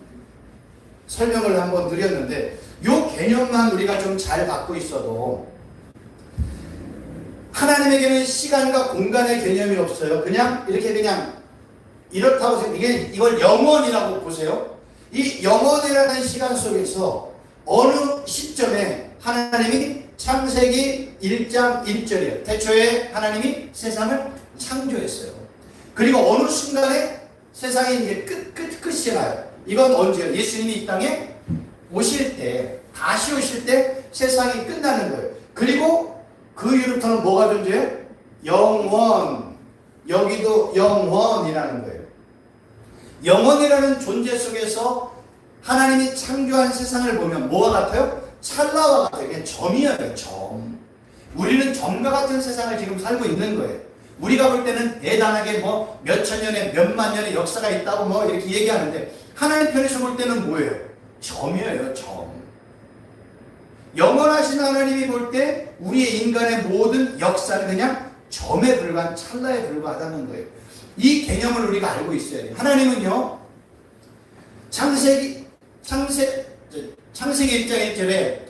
설명을 한번 드렸는데 이 개념만 우리가 좀 잘 갖고 있어도 하나님에게는 시간과 공간의 개념이 없어요. 그냥 이렇게 그냥 이렇다고 생각해요. 이걸 영원이라고 보세요. 이 영원이라는 시간 속에서 어느 시점에 하나님이 창세기 1장 1절이에요. 태초에 하나님이 세상을 창조했어요. 그리고 어느 순간에 세상이 이제 끝이 나요. 이건 언제요? 예수님이 이 땅에 오실 때, 다시 오실 때 세상이 끝나는 거예요. 그리고 그 이후부터는 뭐가 존재해요? 영원. 여기도 영원이라는 거예요. 영원이라는 존재 속에서 하나님이 창조한 세상을 보면 뭐와 같아요? 찰나와 같아요. 그냥 점이에요, 점. 우리는 점과 같은 세상을 지금 살고 있는 거예요. 우리가 볼 때는 대단하게 뭐 몇천 년의 몇만 년의 역사가 있다고 뭐 이렇게 얘기하는데 하나님 편에서 볼 때는 뭐예요? 점이에요, 점. 영원하신 하나님이 볼 때 우리의 인간의 모든 역사는 그냥 점에 불과한 찰나에 불과하다는 거예요. 이 개념을 우리가 알고 있어야 돼요. 하나님은요, 창세기 1장 1절에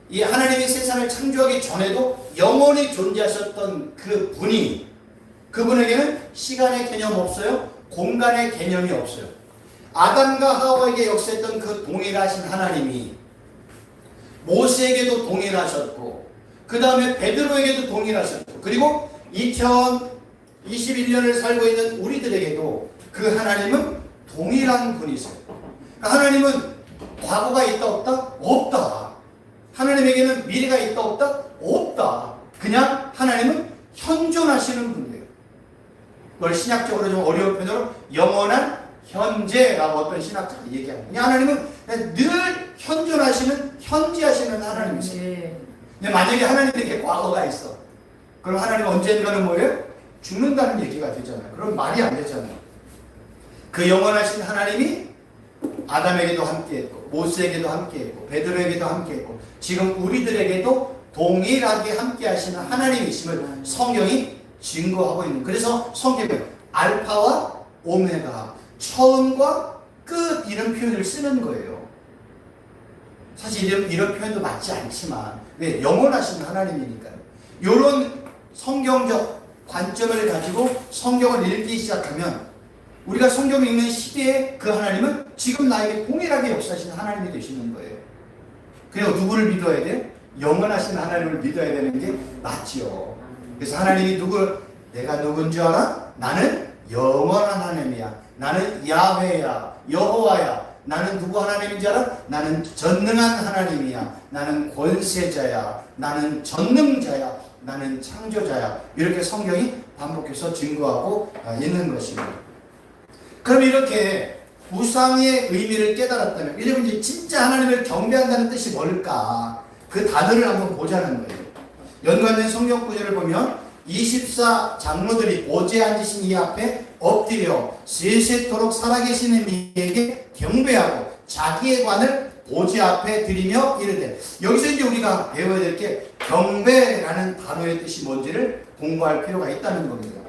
이 하나님이 세상을 창조하기 전에도 영원히 존재하셨던 그 분이, 그분에게는 시간의 개념 없어요. 공간의 개념이 없어요. 아담과 하와에게 역사했던 그 동일하신 하나님이 모세에게도 동일하셨고 그 다음에 베드로에게도 동일하셨고 그리고 2021년을 살고 있는 우리들에게도 그 하나님은 동일한 분이세요. 하나님은 과거가 있다 없다? 없다. 하나님에게는 미래가 있다 없다? 없다. 그냥 하나님은 현존하시는 분이에요. 그걸 신학적으로 좀 어려운 표현으로 영원한 현재라고 어떤 신학자가 얘기합니다. 하나님은 늘 현존하시는, 현지하시는 하나님이세요. 근데 만약에 하나님에게 과거가 있어. 그럼 하나님 언젠가는 뭐예요? 죽는다는 얘기가 되잖아요. 그럼 말이 안 되잖아요. 그 영원하신 하나님이 아담에게도 함께했고 모세에게도 함께했고 베드로에게도 함께했고 지금 우리들에게도 동일하게 함께하시는 하나님이심을 성경이 증거하고 있는. 그래서 성경에 알파와 오메가, 처음과 끝 이런 표현을 쓰는 거예요. 사실 이런 표현도 맞지 않지만 왜? 영원하신 하나님이니까요. 이런 성경적 관점을 가지고 성경을 읽기 시작하면 우리가 성경 읽는 시대에 그 하나님은 지금 나에게 동일하게 역사하시는 하나님이 되시는 거예요. 그리고 누구를 믿어야 돼? 영원하신 하나님을 믿어야 되는 게 맞지요. 그래서 하나님이 내가 누군 줄 알아? 나는 영원한 하나님이야. 나는 야훼야, 여호와야. 나는 누구 하나님인 줄 알아? 나는 전능한 하나님이야. 나는 권세자야. 나는 전능자야. 나는 창조자야. 이렇게 성경이 반복해서 증거하고 있는 것입니다. 그럼 이렇게 우상의 의미를 깨달았다면, 왜냐면 이제 진짜 하나님을 경배한다는 뜻이 뭘까? 그 단어를 한번 보자는 거예요. 연관된 성경 구절을 보면 24 장로들이 보좌에 앉으신 이 앞에 엎드려 세세토록 살아계시는 이에게 경배하고 자기의 관을 보좌 앞에 드리며 이르되, 여기서 이제 우리가 배워야 될 게 경배라는 단어의 뜻이 뭔지를 공부할 필요가 있다는 겁니다.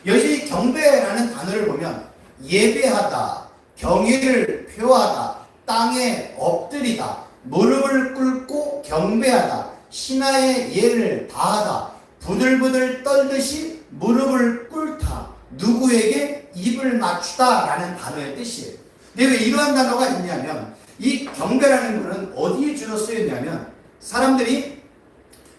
여기 경배라는 단어를 보면 예배하다, 경의를 표하다, 땅에 엎드리다, 무릎을 꿇고 경배하다, 신하의 예를 다하다, 부들부들 떨듯이 무릎을 꿇다, 누구에게 입을 맞추다 라는 단어의 뜻이에요. 근데 왜 이러한 단어가 있냐면, 이 경배라는 것은 어디에 주로 쓰였냐면, 사람들이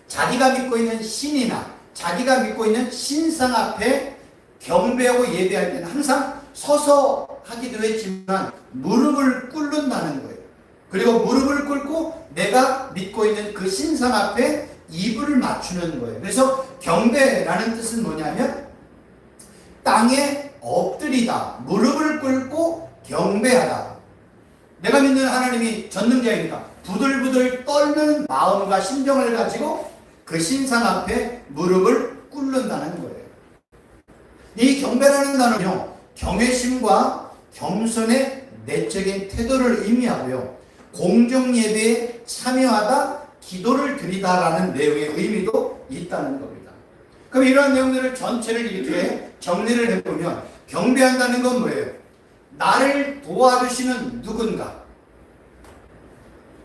자기가 믿고 있는 신이나 자기가 믿고 있는 신상 앞에 경배하고 예배할 때는 항상 서서 하기도 했지만 무릎을 꿇는다는 거예요. 그리고 무릎을 꿇고 내가 믿고 있는 그 신상 앞에 입을 맞추는 거예요. 그래서 경배라는 뜻은 뭐냐면 땅에 엎드리다, 무릎을 꿇고 경배하다. 내가 믿는 하나님이 전능자이니까 부들부들 떨는 마음과 심정을 가지고 그 신상 앞에 무릎을 꿇는다는 거예요. 이 경배라는 단어는요, 경외심과 겸손의 내적인 태도를 의미하고요, 공정예배에 참여하다, 기도를 드리다라는 내용의 의미도 있다는 겁니다. 그럼 이러한 내용들을 전체를 이렇게 정리를 해보면, 경배한다는 건 뭐예요? 나를 도와주시는 누군가.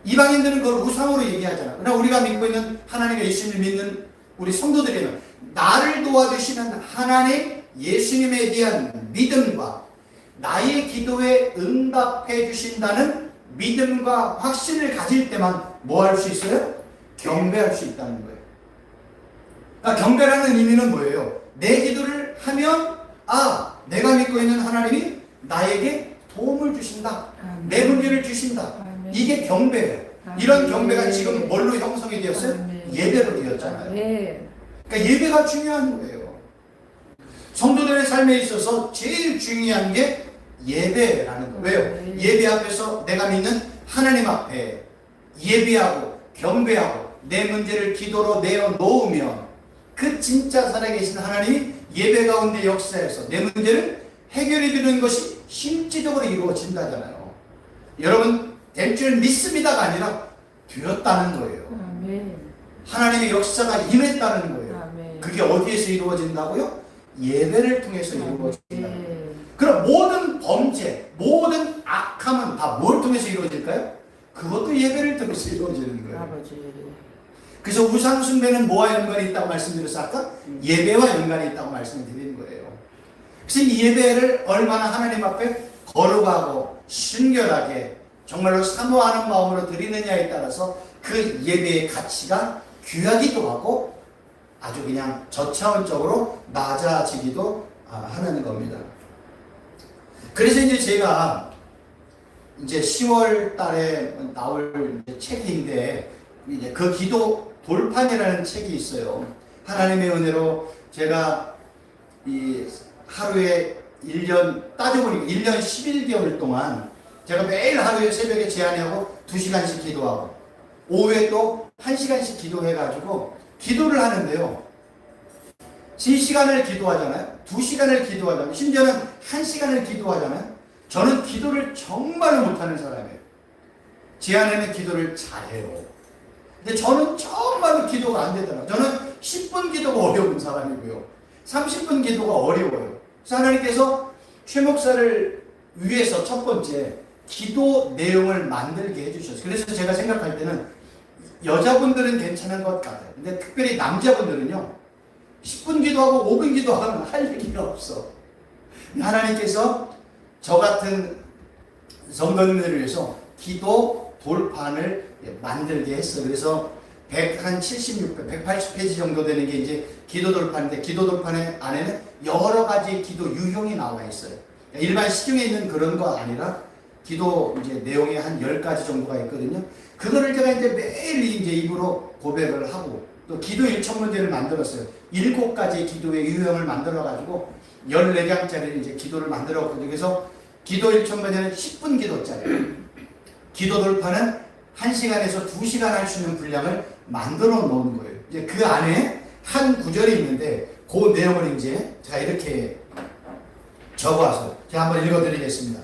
이방인들은 그걸 우상으로 얘기하잖아. 그러나 우리가 믿고 있는 하나님의 예수님을 믿는 우리 성도들에게는 나를 도와주시는 하나님 예수님에 대한 믿음과 나의 기도에 응답해 주신다는 믿음과 확신을 가질 때만 뭐 할 수 있어요? 경배할 수 있다는 거예요. 그러니까 경배라는 의미는 뭐예요? 내 기도를 하면 내가 믿고 있는 하나님이 나에게 도움을 주신다. 내 문제를 주신다. 이게 경배예요. 이런 경배가 지금 뭘로 형성이 되었어요? 예배로 되었잖아요. 그러니까 예배가 중요한 거예요. 성도들의 삶에 있어서 제일 중요한 게 예배라는 거예요. 왜요? 예배 앞에서 내가 믿는 하나님 앞에 예배하고 경배하고 내 문제를 기도로 내어놓으면 그 진짜 살아계신 하나님이 예배 가운데 역사해서 내 문제를 해결해 주는 것이 실질적으로 이루어진다잖아요. 여러분, 될 줄 믿습니다가 아니라 되었다는 거예요. 하나님의 역사가 임했다는 거예요. 그게 어디에서 이루어진다고요? 예배를 통해서 이루어진다. 그럼 모든 범죄, 모든 악함은 다 뭘 통해서 이루어질까요? 그것도 예배를 통해서 이루어지는 거예요. 그래서 우상 숭배는 뭐와 연관이 있다고 말씀드렸어 아까? 예배와 연관이 있다고 말씀드린 거예요. 그래서 이 예배를 얼마나 하나님 앞에 거룩하고 순결하게 정말로 사모하는 마음으로 드리느냐에 따라서 그 예배의 가치가 귀하기도 하고 아주 그냥 저차원적으로 낮아지기도 하는 겁니다. 그래서 이제 제가 이제 10월 달에 나올 책인데 이제 그 기도 돌판이라는 책이 있어요. 하나님의 은혜로 제가 이 하루에 1년 따져보니까 1년 11개월 동안 제가 매일 하루에 새벽에 제안하고 2시간씩 기도하고 오후에 또 1시간씩 기도해가지고 기도를 하는데요. 3시간을 기도하잖아요. 2시간을 기도하잖아요. 심지어는 1시간을 기도하잖아요. 저는 기도를 정말로 못하는 사람이에요. 제안에는 기도를 잘해요. 근데 저는 정말로 기도가 안 되더라고요. 저는 10분 기도가 어려운 사람이고요. 30분 기도가 어려워요. 그래서 하나님께서 최 목사를 위해서 첫 번째 기도 내용을 만들게 해주셨어요. 그래서 제가 생각할 때는 여자분들은 괜찮은 것 같아요. 근데 특별히 남자분들은요, 10분 기도하고 5분 기도하면 할 얘기가 없어. 하나님께서 저 같은 성도님들을 위해서 기도 돌판을 만들게 했어요. 그래서 180페이지 정도 되는 게 이제 기도 돌판인데, 기도 돌판 안에는 여러 가지 기도 유형이 나와 있어요. 일반 시중에 있는 그런 거 아니라 기도 이제 내용이 한 10가지 정도가 있거든요. 그거를 제가 이제 매일 이제 입으로 고백을 하고, 또 기도 1,000문제를 만들었어요. 7가지 기도의 유형을 만들어가지고 14장짜리 이제 기도를 만들었거든요. 그래서 기도 1,000문제는 10분 기도짜리. 기도 돌파는 1시간에서 2시간 할 수 있는 분량을 만들어 놓은 거예요. 이제 그 안에 한 구절이 있는데, 그 내용을 이제 제가 이렇게 적어와서 제가 한번 읽어드리겠습니다.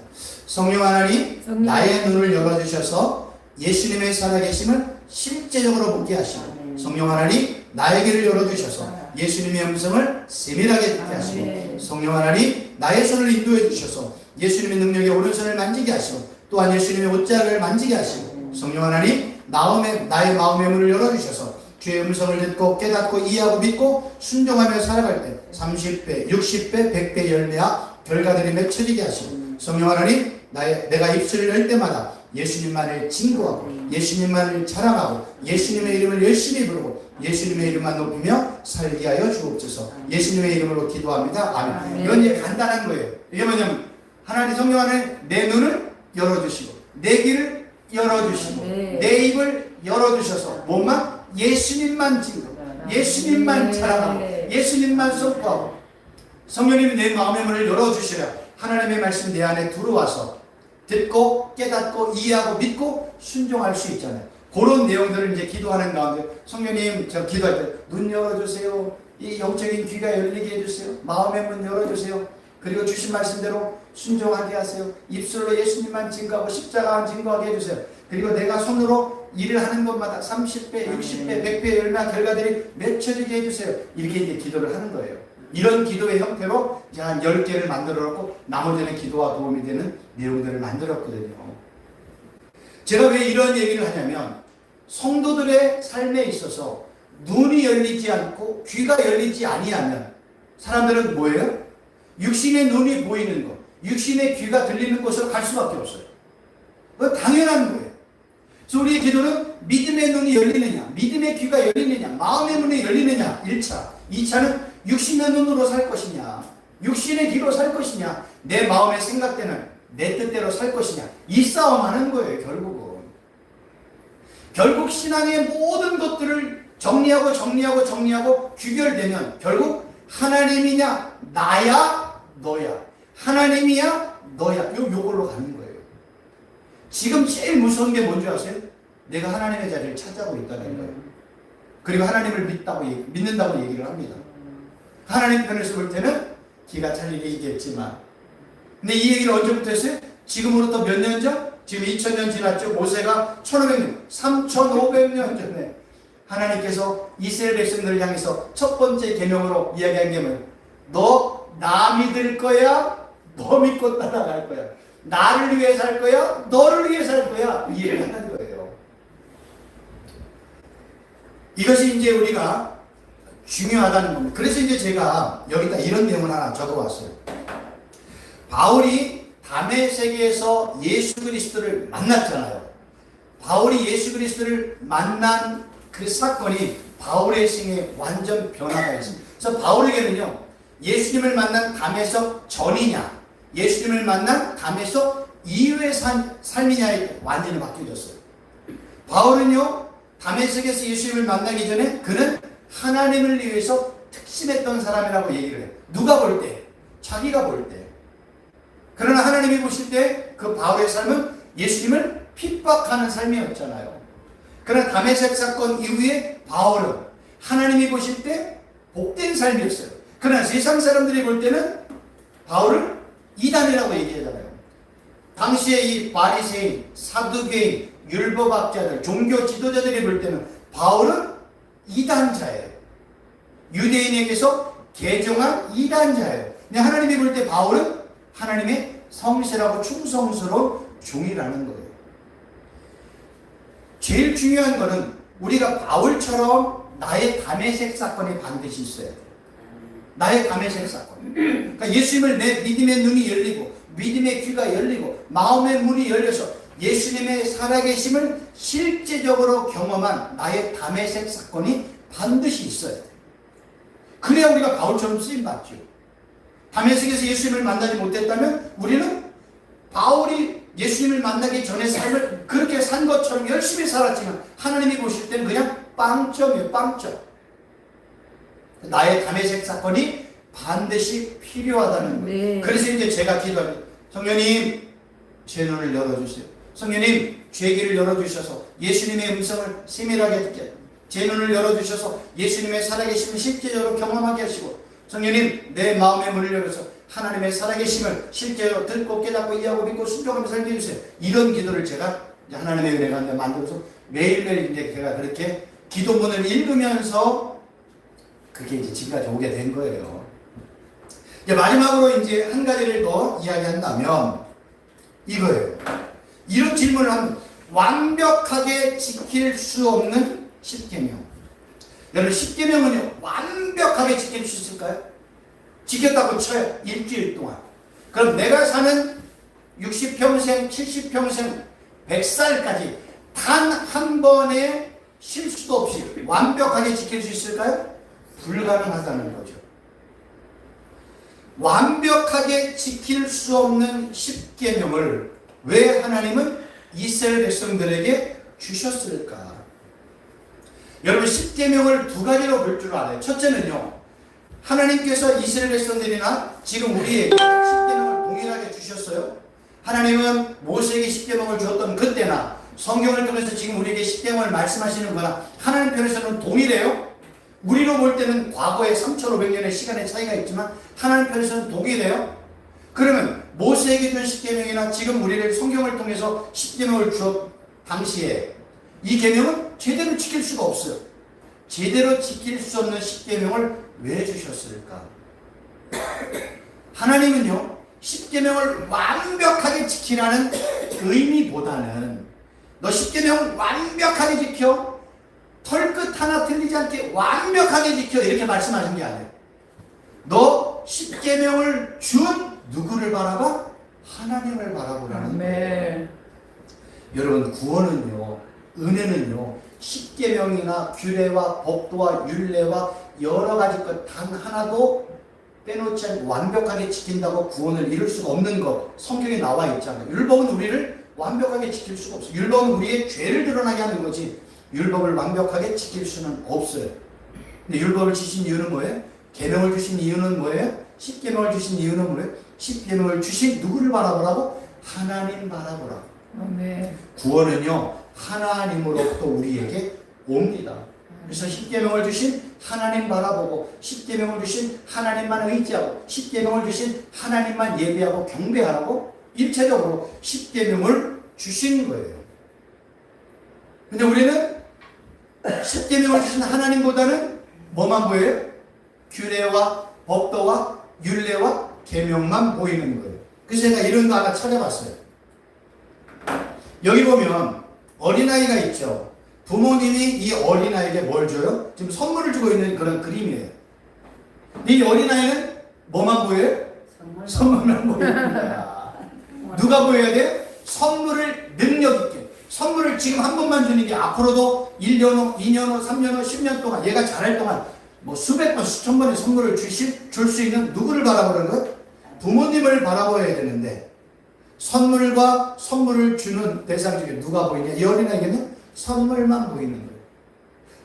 성령 하나님, 나의 눈을 열어주셔서 예수님의 살아계심을 실제적으로 보게 하시고, 성령 하나님, 나의 귀를 열어주셔서 예수님의 음성을 세밀하게 듣게 하시고, 성령 하나님, 나의 손을 인도해 주셔서 예수님의 능력의 오른손을 만지게 하시고, 또한 예수님의 옷자락을 만지게 하시고, 성령 하나님, 나의 마음의 문을 열어주셔서 주의 음성을 듣고 깨닫고 이해하고 믿고 순종하며 살아갈 때 30배, 60배, 100배 열매와 결과들이 맺혀지게 하시고, 성령 하나님, 내가 입술을 열 때마다 예수님만을 증거하고 예수님만을 자랑하고 예수님의 이름을 열심히 부르고 예수님의 이름만 높이며 살게 하여 주옵소서. 예수님의 이름으로 기도합니다. 아멘. 이건 이제 간단한 거예요. 이게 뭐냐면, 하나님 성령 안에 내 눈을 열어주시고 내 귀를 열어주시고 내 입을 열어주셔서 뭐만? 예수님만 증거, 예수님만 자랑하고 예수님만 선포하고, 성령님이 내 마음의 문을 열어주시라 하나님의 말씀 내 안에 들어와서 듣고 깨닫고 이해하고 믿고 순종할 수 있잖아요. 그런 내용들을 이제 기도하는 가운데, 성령님 저 기도할 때 눈 열어주세요, 이 영적인 귀가 열리게 해주세요, 마음의 문 열어주세요, 그리고 주신 말씀대로 순종하게 하세요, 입술로 예수님만 증거하고 십자가만 증거하게 해주세요, 그리고 내가 손으로 일을 하는 것마다 30배, 60배, 100배 열매 결과들이 맺혀지게 해주세요. 이렇게 이제 기도를 하는 거예요. 이런 기도의 형태로 이제 한 10개를 만들어 놓고 나머지는 기도와 도움이 되는 내용들을 만들었거든요. 제가 왜 이런 얘기를 하냐면, 성도들의 삶에 있어서 눈이 열리지 않고 귀가 열리지 아니하면 사람들은 뭐예요? 육신의 눈이 보이는 것, 육신의 귀가 들리는 곳으로 갈 수밖에 없어요. 그거 당연한 거예요. 그래서 우리의 기도는 믿음의 눈이 열리느냐, 믿음의 귀가 열리느냐, 마음의 문이 열리느냐 1차. 2차는 육신의 눈으로 살 것이냐, 육신의 귀로 살 것이냐, 내 마음의 생각대는 내 뜻대로 살 것이냐, 이 싸움 하는 거예요. 결국 신앙의 모든 것들을 정리하고 귀결되면 결국 하나님이냐 나야 너야, 하나님이야 너야, 요걸로 가는 거예요. 지금 제일 무서운 게 뭔지 아세요? 내가 하나님의 자리를 차지하고 있다는 거예요. 그리고 하나님을 믿는다고 얘기를 합니다. 하나님 편에서 볼 때는 기가 찰 일이겠지만, 근데 이 얘기를 언제부터 했어요? 지금으로부터 몇 년 전? 지금 2000년 지났죠. 모세가 1500년, 3500년 전에 하나님께서 이스라엘 백성들을 향해서 첫 번째 계명으로 이야기한 게 뭐예요? 너 나 믿을 거야? 너 믿고 따라갈 거야? 나를 위해 살 거야? 너를 위해 살 거야? 이 얘기를 하는 거예요. 이것이 이제 우리가 중요하다는 겁니다. 그래서 이제 제가 여기다 이런 내용을 하나 적어왔어요. 바울이 다메섹에서 예수 그리스도를 만났잖아요. 바울이 예수 그리스도를 만난 그 사건이 바울의 생에 완전 변화가 있습니다. 그래서 바울에게는요, 예수님을 만난 다메섹 전이냐, 예수님을 만난 다메섹 이후의 삶이냐에 완전히 바뀌어졌어요. 바울은요, 다메섹에서 예수님을 만나기 전에 그는 하나님을 위해서 특심했던 사람이라고 얘기를 해요. 누가 볼 때? 자기가 볼 때. 그러나 하나님이 보실 때 그 바울의 삶은 예수님을 핍박하는 삶이었잖아요. 그러나 다메섹 사건 이후에 바울은 하나님이 보실 때 복된 삶이었어요. 그러나 세상 사람들이 볼 때는 바울을 이단이라고 얘기하잖아요. 당시에 이 바리새인, 사두개인, 율법학자들, 종교 지도자들이 볼 때는 바울은 이단자예요. 유대인에게서 개종한 이단자예요. 근데 하나님이 볼 때 바울은 하나님의 성실하고 충성스러운 종이라는 거예요. 제일 중요한 거는 우리가 바울처럼 나의 다메섹 사건이 반드시 있어야 돼요. 나의 담에색 사건. 그러니까 예수님을 내 믿음의 눈이 열리고 믿음의 귀가 열리고 마음의 문이 열려서 예수님의 살아계심을 실제적으로 경험한 나의 담에색 사건이 반드시 있어야 돼. 그래야 우리가 바울처럼 쓰임받죠. 담에색에서 예수님을 만나지 못했다면 우리는 바울이 예수님을 만나기 전의 삶을 그렇게 산 것처럼 열심히 살았지만 하나님이 보실 때는 그냥 빵점이에요. 빵점. 나의 담에색 사건이 반드시 필요하다는 거예요. 네. 그래서 이제 제가 기도합니다. 성령님 제 눈을 열어주세요. 성령님 죄 길을 열어주셔서 예수님의 음성을 세밀하게 듣게, 제 눈을 열어주셔서 예수님의 살아계심을 실제적으로 경험하게 하시고, 성령님 내 마음의 문을 열어서 하나님의 살아계심을 실제로 듣고 깨닫고 이해하고 믿고 순종하며 살게 해주세요. 이런 기도를 제가 하나님의 은혜가 만들어서 매일매일 이제 제가 그렇게 기도문을 읽으면서 그게 이제 지금까지 오게 된 거예요. 이제 마지막으로 이제 한 가지를 더 이야기한다면 이거예요. 이런 질문을 하면 완벽하게 지킬 수 없는 10계명. 여러분 10계명은요 완벽하게 지킬 수 있을까요? 지켰다고 쳐요. 일주일 동안. 그럼 내가 사는 60평생, 70평생, 100살까지 단 한 번의 실수도 없이 완벽하게 지킬 수 있을까요? 불가능하다는 거죠. 완벽하게 지킬 수 없는 10계명을 왜 하나님은 이스라엘 백성들에게 주셨을까? 여러분 10계명을 두 가지로 볼 줄 알아요. 첫째는요, 하나님께서 이스라엘 백성들이나 지금 우리에게 10계명을 동일하게 주셨어요. 하나님은 모세에게 10계명을 주었던 그때나 성경을 통해서 지금 우리에게 10계명을 말씀하시는 거나 하나님 편에서는 동일해요. 우리로 볼 때는 과거에 3500년의 시간의 차이가 있지만 하나님 편에서는 동일해요. 그러면 모세에게 준 10계명이나 지금 우리를 성경을 통해서 10계명을 주었 당시에 이 계명은 제대로 지킬 수가 없어요. 제대로 지킬 수 없는 10계명을 왜 주셨을까? 하나님은요 10계명을 완벽하게 지키라는 의미보다는 너 10계명 완벽하게 지켜, 털끝 하나 틀리지 않게 완벽하게 지켜, 이렇게 말씀하신 게 아니에요. 너 10계명을 준 누구를 바라봐? 하나님을 바라보라는 거예요. 여러분 구원은요, 은혜는요 10계명이나 규례와 법도와 율례와 여러 가지 것 단 하나도 빼놓지 않고 완벽하게 지킨다고 구원을 이룰 수가 없는 것 성경에 나와 있잖아요. 율법은 우리를 완벽하게 지킬 수가 없어요. 율법은 우리의 죄를 드러나게 하는 거지 율법을 완벽하게 지킬 수는 없어요. 근데 율법을 주신 이유는 뭐예요? 계명을 주신 이유는 뭐예요? 10계명을 주신 이유는 뭐예요? 10계명을 주신 누구를 바라보라고? 하나님 바라보라고. 네. 구원은요 하나님으로부터 우리에게 옵니다. 그래서 10계명을 주신 하나님 바라보고 10계명을 주신 하나님만 의지하고 10계명을 주신 하나님만 예배하고 경배하라고 일체적으로 10계명을 주신 거예요. 근데 우리는 10계명을 주신 하나님보다는 뭐만 보여요? 규례와 법도와 율례와 계명만 보이는 거예요. 그래서 제가 이런 거 하나 찾아봤어요. 여기 보면 어린아이가 있죠. 부모님이 이 어린아이에게 뭘 줘요? 지금 선물을 주고 있는 그런 그림이에요. 이 어린아이는 뭐만 보여요? 선물만 보이는 거야. 누가 보여야 돼? 선물을 능력 있게. 선물을 지금 한 번만 주는 게 앞으로도 1년 후, 2년 후, 3년 후, 10년 동안 얘가 자랄 동안 뭐 수백 번, 수천 번의 선물을 줄 수 있는 누구를 바라보는 거예요? 부모님을 바라봐야 되는데 선물과 선물을 주는 대상 중에 누가 보이냐? 이 어린아이에게는 선물만 보이는 거예요.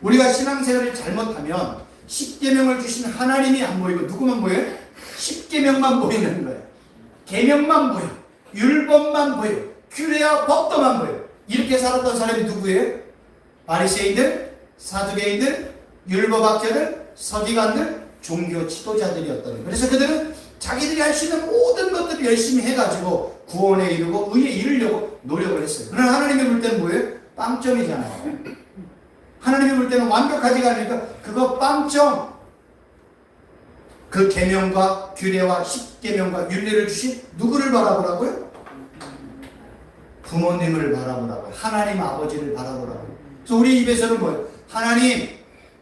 우리가 신앙생활을 잘못하면 10계명을 주신 하나님이 안 보이고 누구만 보여요? 10계명만 보이는 거예요. 계명만 보여. 율법만 보여. 규례와 법도만 보여. 이렇게 살았던 사람이 누구예요? 바리새인들, 사두개인들, 율법학자들, 서기관들, 종교 지도자들이었던 거예요. 그래서 그들은 자기들이 할 수 있는 모든 것들을 열심히 해가지고 구원에 이르고 의에 이르려고 노력을 했어요. 그러나 하나님이 볼 때는 뭐예요? 빵점이잖아요. 하나님이 볼 때는 완벽하지가 않으니까 그거 빵점. 그 계명과 규례와 10계명과 율례를 주신 누구를 바라보라고요? 부모님을 바라보라고요. 하나님 아버지를 바라보라고요. 그래서 우리 입에서는 뭐예요? 하나님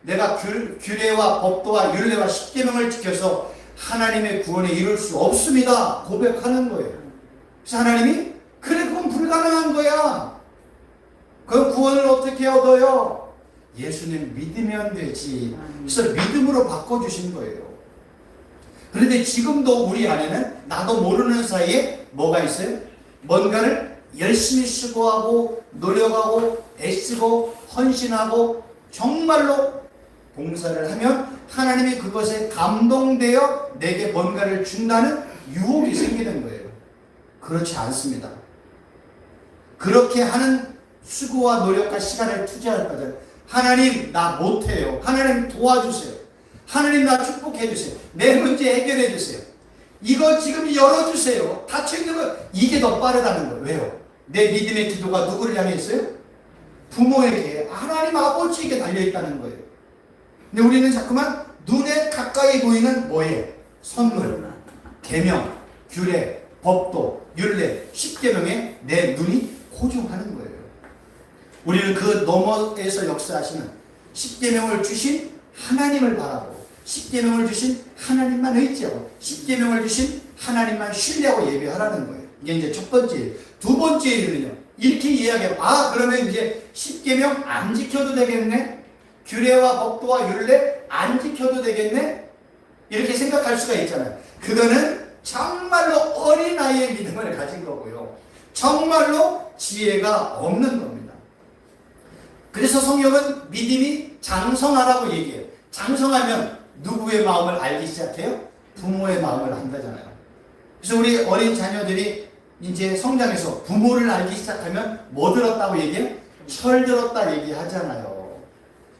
내가 규례와 법도와 율례와 십계명을 지켜서 하나님의 구원에 이룰 수 없습니다. 고백하는 거예요. 그래서 하나님이 그래 그건 불가능한 거야. 그 구원을 어떻게 얻어요? 예수님 믿으면 되지. 그래서 믿음으로 바꿔주신 거예요. 그런데 지금도 우리 안에는 나도 모르는 사이에 뭐가 있어요? 뭔가를 열심히 수고하고 노력하고 애쓰고 헌신하고 정말로 봉사를 하면 하나님이 그것에 감동되어 내게 뭔가를 준다는 유혹이 생기는 거예요. 그렇지 않습니다. 그렇게 하는 수고와 노력과 시간을 투자할 거든. 하나님 나 못해요. 하나님 도와주세요. 하나님 나 축복해주세요. 내 문제 해결해주세요. 이거 지금 열어주세요. 닫혀있는 거 이게 더 빠르다는 거예요. 왜요? 내 믿음의 기도가 누구를 향해 있어요? 부모에게, 하나님 아버지에게 달려있다는 거예요. 근데 우리는 자꾸만 눈에 가까이 보이는 뭐예요? 선물, 계명, 규례, 법도, 율례, 십계명에 내 눈이 고정하는 거예요. 우리는 그 너머에서 역사하시는 십계명을 주신 하나님을 바라보고 십계명을 주신 하나님만 의지하고 십계명을 주신 하나님만 신뢰하고 예배하라는 거예요. 이게 이제 첫 번째. 두 번째 이유는요. 이렇게 이야기해요. 아 그러면 이제 십계명 안 지켜도 되겠네? 규례와 법도와 율례 안 지켜도 되겠네? 이렇게 생각할 수가 있잖아요. 그거는 정말로 어린아이의 믿음을 가진 거고요. 정말로 지혜가 없는 겁니다. 그래서 성경은 믿음이 장성하라고 얘기해요. 장성하면 누구의 마음을 알기 시작해요? 부모의 마음을 안다잖아요. 그래서 우리 어린 자녀들이 이제 성장해서 부모를 알기 시작하면 뭐 들었다고 얘기해요? 철 들었다 얘기하잖아요.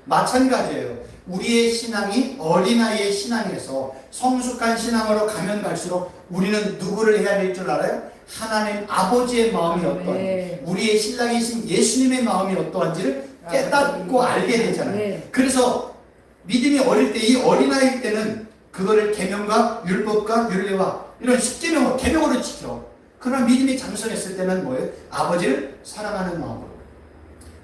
마찬가지예요. 우리의 신앙이 어린아이의 신앙에서 성숙한 신앙으로 가면 갈수록 우리는 누구를 해야 될 줄 알아요? 하나님 아버지의 마음이 어떠한지, 우리의 신랑이신 예수님의 마음이 어떠한지를 깨닫고 알게 되잖아요. 그래서 믿음이 어릴 때, 이 어린아이일 때는 그거를 계명과 율법과 율례와 이런 십계명을 계명으로 지켜. 그러나 믿음이 장성했을 때는 뭐예요? 아버지를 사랑하는 마음으로,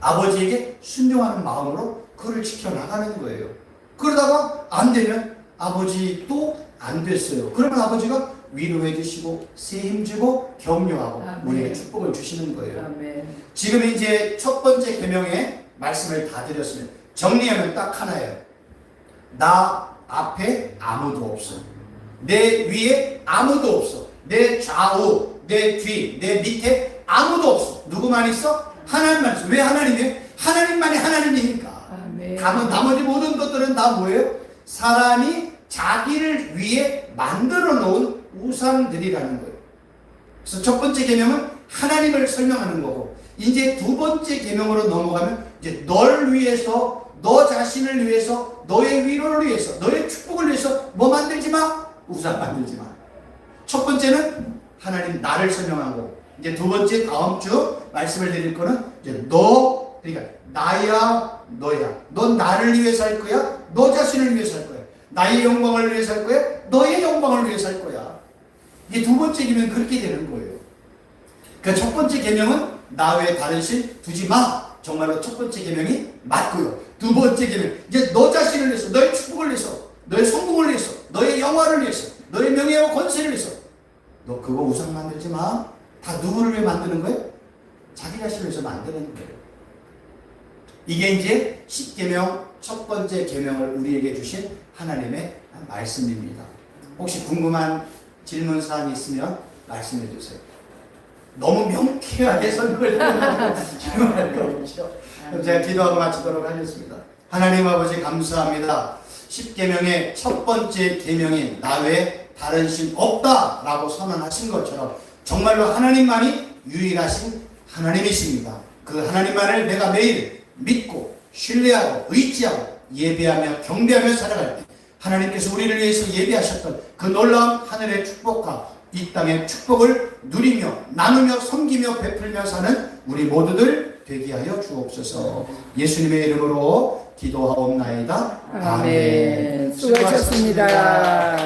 아버지에게 순종하는 마음으로 그를 지켜나가는 거예요. 그러다가 안 되면 아버지도 안 됐어요. 그러면 아버지가 위로해 주시고 세힘 주고 격려하고 우리에게 축복을 주시는 거예요. 아멘. 지금 이제 첫 번째 계명의 말씀을 다 드렸습니다. 정리하면 딱 하나예요. 나 앞에 아무도 없어. 내 위에 아무도 없어. 내 좌우, 내 뒤, 내 밑에 아무도 없어. 누구만 있어? 하나님만 있어. 왜 하나님이에요? 하나님만이 하나님이니까. 가면 나머지 모든 것들은 다 뭐예요? 사람이 자기를 위해 만들어 놓은 우상들이라는 거예요. 그래서 첫 번째 계명은 하나님을 설명하는 거고, 이제 두 번째 계명으로 넘어가면 이제 널 위해서, 너 자신을 위해서, 너의 위로를 위해서, 너의 축복을 위해서 뭐 만들지 마? 우상 만들지 마. 첫 번째는 하나님 나를 설명한 거고, 이제 두 번째 다음 주 말씀을 드릴 거는 이제 너, 그러니까 나야 너야. 넌 나를 위해서 할 거야. 너 자신을 위해서 할 거야. 나의 영광을 위해서 할 거야. 너의 영광을 위해서 할 거야. 이게 두 번째 계명은 그렇게 되는 거예요. 그러니까 첫 번째 계명은 나 외에 다른 신 두지 마. 정말로 첫 번째 계명이 맞고요. 두 번째 계명 이제 너 자신을 위해서, 너의 축복을 위해서, 너의 성공을 위해서, 너의 영화를 위해서, 너의 명예와 권세를 위해서. 너 그거 우상 만들지 마. 다 누구를 위해 만드는 거예요? 자기 자신을 위해서 만드는 거예요. 이게 이제 십계명 첫 번째 계명을 우리에게 주신 하나님의 말씀입니다. 혹시 궁금한 질문 사항이 있으면 말씀해 주세요. 너무 명쾌하게 설명을 질문할 거 없죠. 그럼 제가 기도하고 마치도록 하겠습니다. 하나님 아버지 감사합니다. 십계명의 첫 번째 계명인 나 외에 다른 신 없다라고 선언하신 것처럼 정말로 하나님만이 유일하신 하나님이십니다. 그 하나님만을 내가 매일 믿고 신뢰하고 의지하고 예배하며 경배하며 살아갈 때 하나님께서 우리를 위해서 예배하셨던 그 놀라운 하늘의 축복과 이 땅의 축복을 누리며 나누며 섬기며 베풀며 사는 우리 모두들 되게 하여 주옵소서. 예수님의 이름으로 기도하옵나이다. 아멘. 수고하셨습니다.